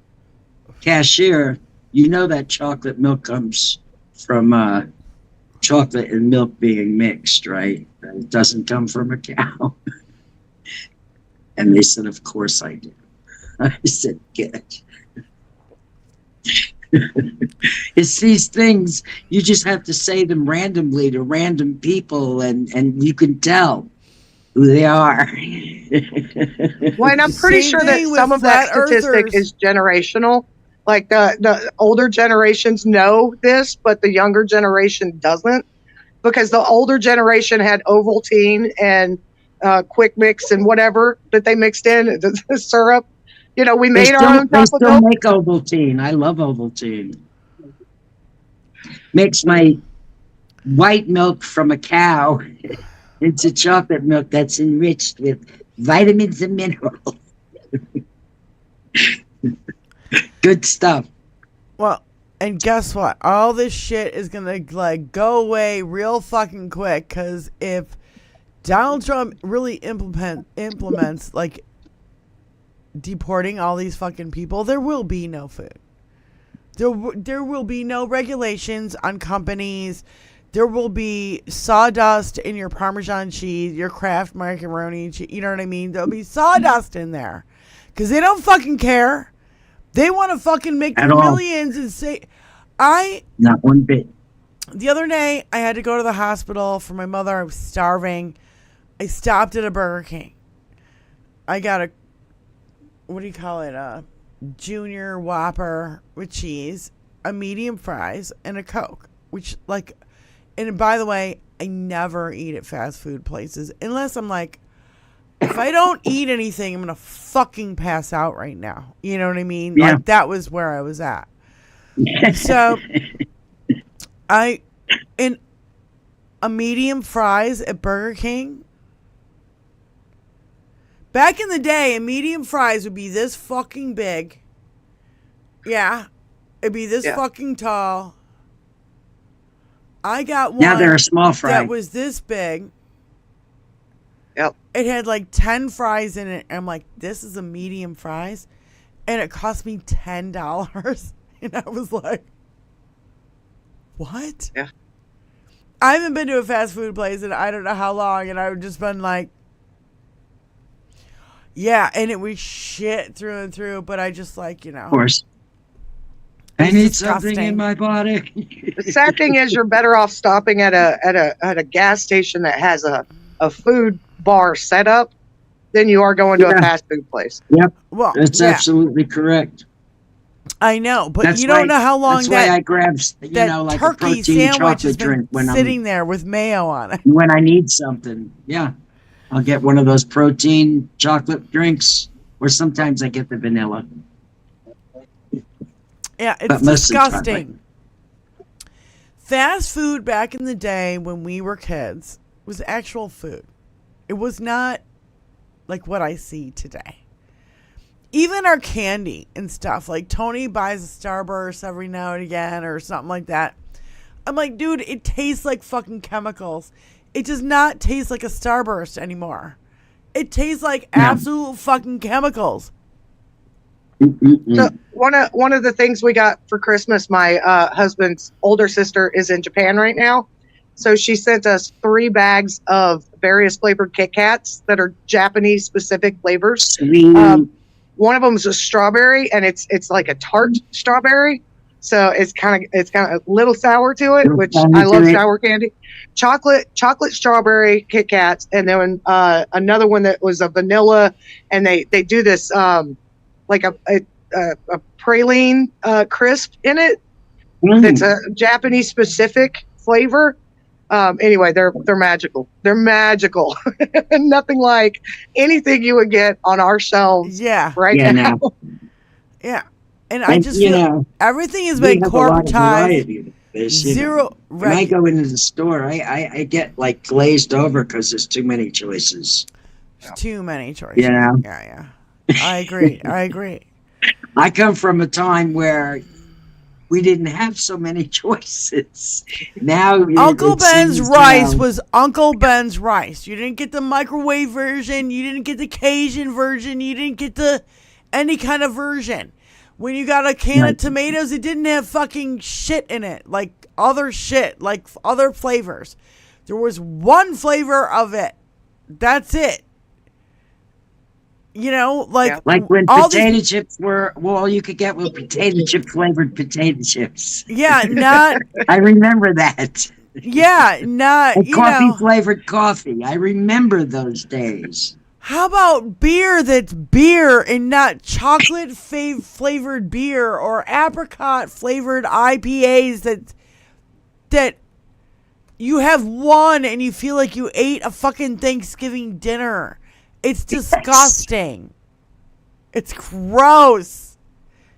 cashier, you know that chocolate milk comes from chocolate and milk being mixed, right? It doesn't come from a cow. And they said, of course I do. I said, good. It's these things, you just have to say them randomly to random people, and you can tell who they are. Well, and I'm pretty sure that some of that statistic is generational. Like the older generations know this, but the younger generation doesn't, because the older generation had Ovaltine and Quick Mix and whatever that they mixed in, the syrup. We made our own chocolate milk. They still milk. make Ovaltine. I love Ovaltine. Makes my white milk from a cow into chocolate milk that's enriched with vitamins and minerals. Good stuff. Well, and guess what? All this shit is gonna go away real fucking quick, because if Donald Trump really implements deporting all these fucking people, there will be no food. There will be no regulations on companies. There will be sawdust in your Parmesan cheese, your Kraft macaroni cheese. You know what I mean? There'll be sawdust in there, because they don't fucking care. They want to fucking make their millions and say, not one bit. The other day, I had to go to the hospital for my mother. I was starving. I stopped at a Burger King. I got a Junior Whopper with cheese, a medium fries, and a Coke. And by the way, I never eat at fast food places unless I'm if I don't eat anything, I'm going to fucking pass out right now. You know what I mean? Yeah. That was where I was at. So, in a medium fries at Burger King. Back in the day, a medium fries would be this fucking big. Yeah. It'd be this fucking tall. I got one. Now they're a small fry. That was this big. Yep. It had 10 fries in it. I'm like, this is a medium fries? And it cost me $10. And I was like, what? Yeah. I haven't been to a fast food place in I don't know how long. And I've just been like, yeah. And it was shit through and through. But I just Of course. I It's need something disgusting. in my body. The sad thing is, you're better off stopping at a gas station that has a food bar set up than you are going to a Yeah. fast food place. Yep, Well, that's yeah, absolutely correct. I know, but That's you don't why- know how long That's why I that grab, that like a turkey protein sandwich has chocolate been drink when sitting there with mayo on it. when I need something. Yeah, I'll get one of those protein chocolate drinks, or sometimes I get the vanilla. Yeah, But it's mostly disgusting. Fast food back in the day when we were kids was actual food. It was not like what I see today. Even our candy and stuff, like Tony buys a Starburst every now and again or something like that. I'm like, dude, it tastes like fucking chemicals. It does not taste like a Starburst anymore. It tastes like absolute fucking chemicals. So one of the things we got for Christmas, my husband's older sister is in Japan right now, so she sent us 3 bags of various flavored Kit Kats that are Japanese specific flavors. Sweet. One of them is a strawberry, and it's like a tart strawberry, so it's kind of a little sour to it, which I love sour candy. Chocolate strawberry Kit Kats, and then another one that was a vanilla, and they do this like a praline crisp in it. It's a Japanese specific flavor. Anyway, they're magical. They're magical. Nothing like anything you would get on our shelves right now. Yeah. And I just feel everything has been corporatized. Zero. When I go into the store, I get like glazed over because there's too many choices. Too many choices. Yeah. Yeah. I agree. I come from a time where we didn't have so many choices. Now Uncle Ben's rice was Uncle Ben's rice. You didn't get the microwave version. You didn't get the Cajun version. You didn't get the any kind of version. When you got a can of tomatoes, it didn't have fucking shit in it, like other shit, like other flavors. There was one flavor of it. That's it. You know, like when potato chips were, well, all you could get were potato chip flavored potato chips. Yeah, not. I remember that. Yeah, not. And you coffee know, flavored coffee. I remember those days. How about beer that's beer and not chocolate flavored beer or apricot flavored IPAs that you have one and you feel like you ate a fucking Thanksgiving dinner. It's disgusting. It's gross.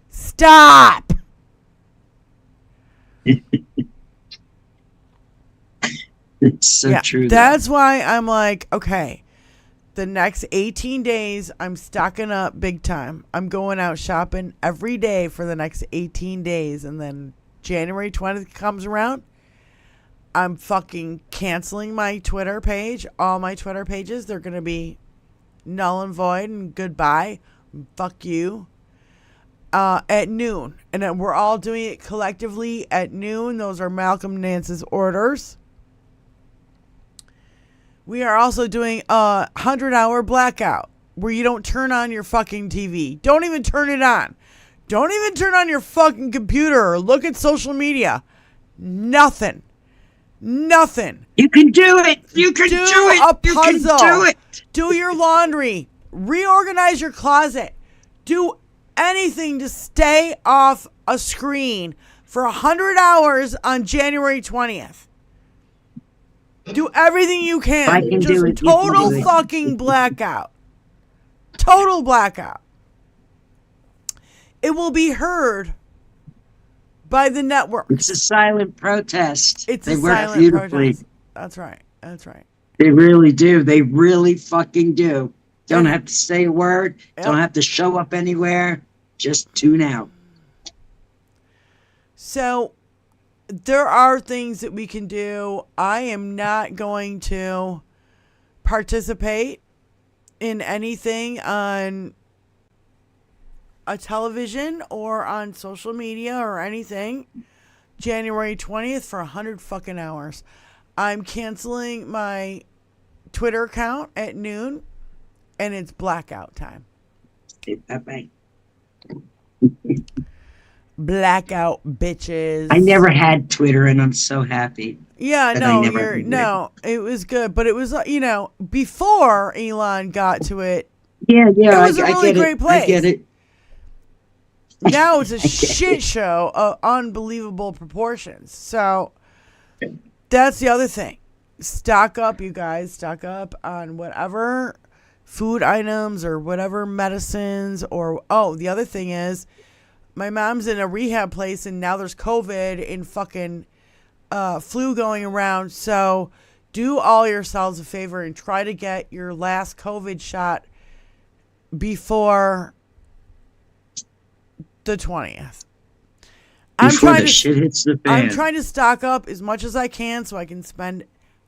Stop. It's so true. That's why I'm like, okay, the next 18 days, I'm stocking up big time. I'm going out shopping every day for the next 18 days. And then January 20th comes around, I'm fucking canceling my Twitter page. All my Twitter pages, they're going to be null and void and goodbye. Fuck you. At noon. And then we're all doing it collectively at noon. Those are Malcolm Nance's orders. We are also doing a 100-hour blackout where you don't turn on your fucking TV. Don't even turn it on. Don't even turn on your fucking computer or look at social media. Nothing. You can do it. You can do it. A puzzle. You can do it. Do your laundry. Reorganize your closet. Do anything to stay off a screen for 100 hours on January 20th. Do everything you can. I can Just do it. You can total do it. fucking blackout. Total blackout. It will be heard by the network. It's a silent protest. It's they a work silent beautifully. protest. That's right. They really do. They really fucking do. Don't have to say a word. Don't have to show up anywhere. Just tune out. So there are things that we can do. I am not going to participate in anything on a television or on social media or anything January 20th for 100 fucking hours. I'm canceling my Twitter account at noon, and it's blackout time. Bye-bye. blackout bitches. I never had Twitter, and I'm so happy. Yeah, that I no, never had it. it was good, but it was before Elon got to it. Yeah, It was a really get great it. place. I get it. Now it's a get shit it. show of unbelievable proportions. So that's the other thing. Stock up, you guys. Stock up on whatever food items or whatever medicines or the other thing is my mom's in a rehab place and now there's COVID and fucking flu going around. So do all yourselves a favor and try to get your last COVID shot before the 20th. Before the shit hits the fan. I'm trying to stock up as much as I can so I can spend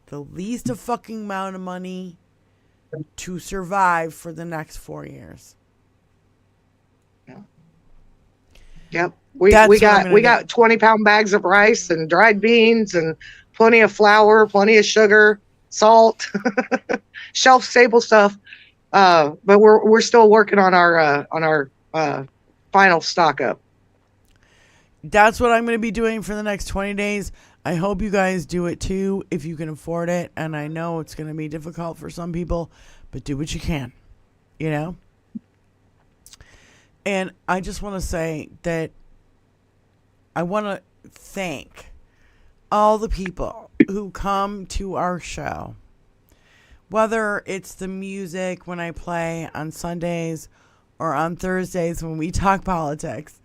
the least of fucking amount of money to survive for the next 4 years. Yep. We That's what I'm gonna got 20-pound bags of rice and dried beans and plenty of flour, plenty of sugar, salt, shelf stable stuff. But we're still working on our final stock up. That's what I'm going to be doing for the next 20 days. I hope you guys do it too if you can afford it. And I know it's going to be difficult for some people, but do what you can, And I just want to say that I want to thank all the people who come to our show, whether it's the music when I play on Sundays or on Thursdays when we talk politics.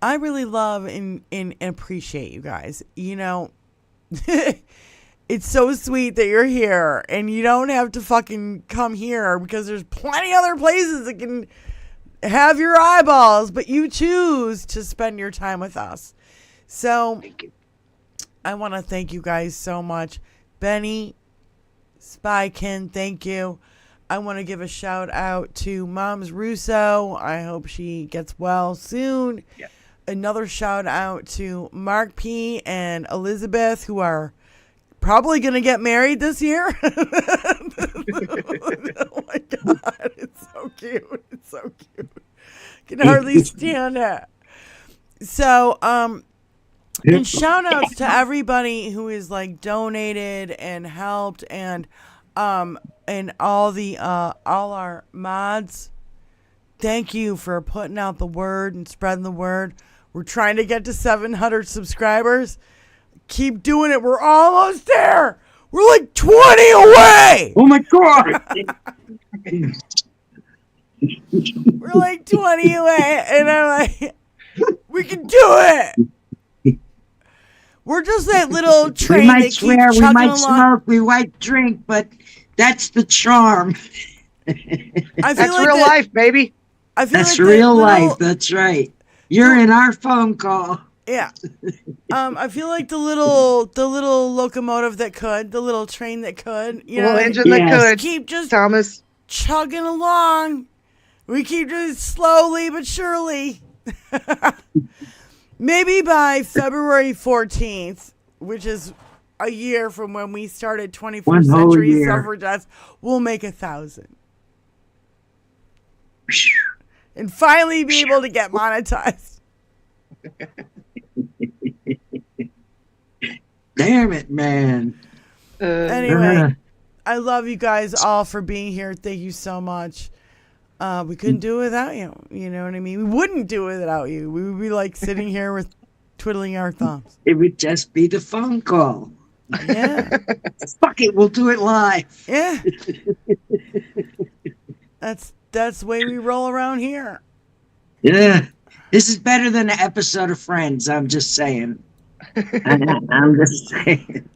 I really love and appreciate you guys. It's so sweet that you're here and you don't have to fucking come here because there's plenty other places that can have your eyeballs, but you choose to spend your time with us. So I want to thank you guys so much. Benny, Spykin, thank you. I want to give a shout out to Moms Russo. I hope she gets well soon. Yeah. Another shout out to Mark P. and Elizabeth, who are probably going to get married this year. Oh my God. It's so cute. It's so cute. I can hardly stand it. So, and shout outs to everybody who is like donated and helped and all our mods. Thank you for putting out the word and spreading the word. We're trying to get to 700 subscribers. Keep doing it. We're almost there. We're like 20 away. Oh my God. We're like 20 away. And I'm like, we can do it. We're just that little train we might that swear, keeps we chugging might along. smoke, we might drink, but that's the charm. That's real life, baby. I feel that's like real life. That's right. You're in our phone call. Yeah. I feel like the little locomotive that could, the little train that could, little engine that could. Keep just Thomas chugging along. We keep just slowly but surely. Maybe by February 14th, which is a year from when we started 21st Century Suffragettes, we'll make 1,000. And finally be able to get monetized. Damn it, man. Anyway, I love you guys all for being here. Thank you so much. We couldn't do it without you. You know what I mean? We wouldn't do it without you. We would be like sitting here with twiddling our thumbs. It would just be the phone call. Yeah. Fuck it, we'll do it live. Yeah. That's the way we roll around here. Yeah. This is better than an episode of Friends, I'm just saying. I'm just saying.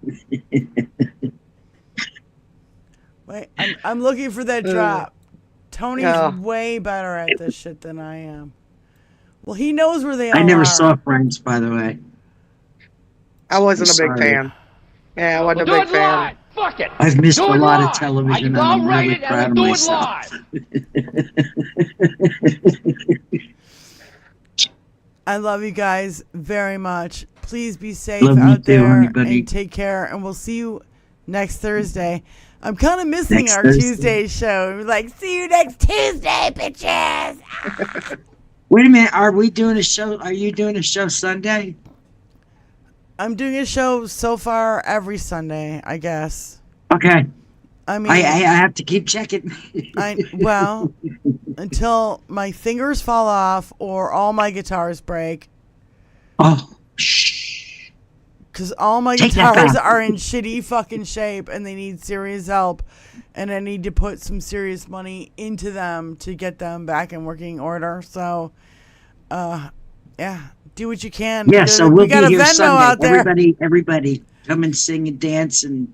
Wait, I'm looking for that drop. Tony's way better at this shit than I am. Well, he knows where they all are. I never saw Friends, by the way. I wasn't a big fan. Yeah, I wasn't a big fan. Live. Fuck it. I've missed Do a it lot live. of television, and I'll I'm write really it and proud of we'll do myself. it live. I love you guys very much. Please be safe Love you out too, there everybody. and take care. And we'll see you next Thursday. I'm kind of missing Next our Thursday. Tuesday show. We're like, see you next Tuesday, bitches. Wait a minute. Are we doing a show? Are you doing a show Sunday? I'm doing a show so far every Sunday, I guess. Okay. I mean, I have to keep checking. well, until my fingers fall off or all my guitars break. Oh, shh. Because all my Take that guitars back. are in shitty fucking shape and they need serious help. And I need to put some serious money into them to get them back in working order. So, yeah, do what you can. Yeah, so we'll we got be a here Venmo Sunday. out there. Everybody, come and sing and dance and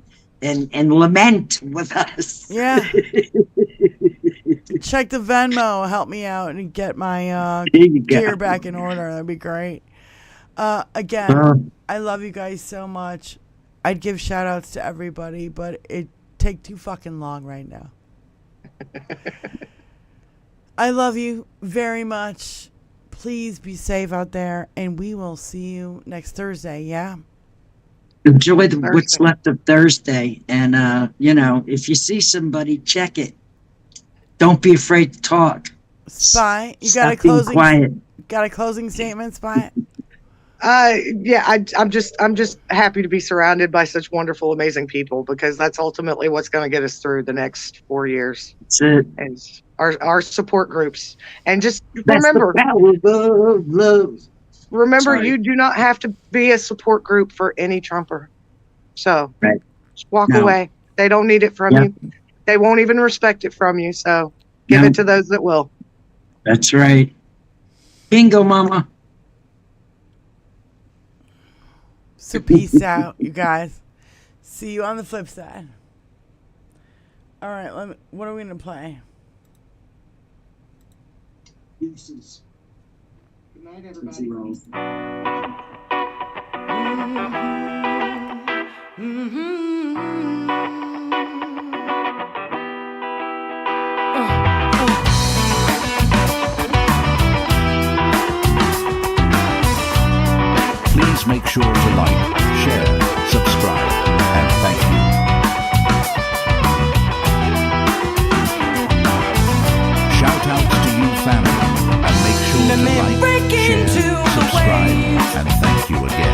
lament with us. Yeah. Check the Venmo. Help me out and get my There you go. gear back in order. That'd be great. Again, I love you guys so much. I'd give shout outs to everybody, but it take too fucking long right now. I love you very much. Please be safe out there, and we will see you next Thursday. Yeah. Enjoy what's left of Thursday, and if you see somebody, check it. Don't be afraid to talk. Spy, you Stop got a being closing? quiet. Got a closing statement, Spy? Yeah, I'm just happy to be surrounded by such wonderful, amazing people, because that's ultimately what's going to get us through the next 4 years. That's it. And our support groups. And just That's remember, the power of love. remember, Sorry. you do not have to be a support group for any Trumper. So Right. just walk No. away. They don't need it from Yeah. you. They won't even respect it from you. So give No. it to those that will. That's right. Bingo, mama. So peace out, you guys. See you on the flip side. All right, what are we going to play? Deuces. Good night, everybody. Please make sure to like, share, subscribe, and thank you. Shout outs to you family, and make sure to like, share, subscribe, and thank you again.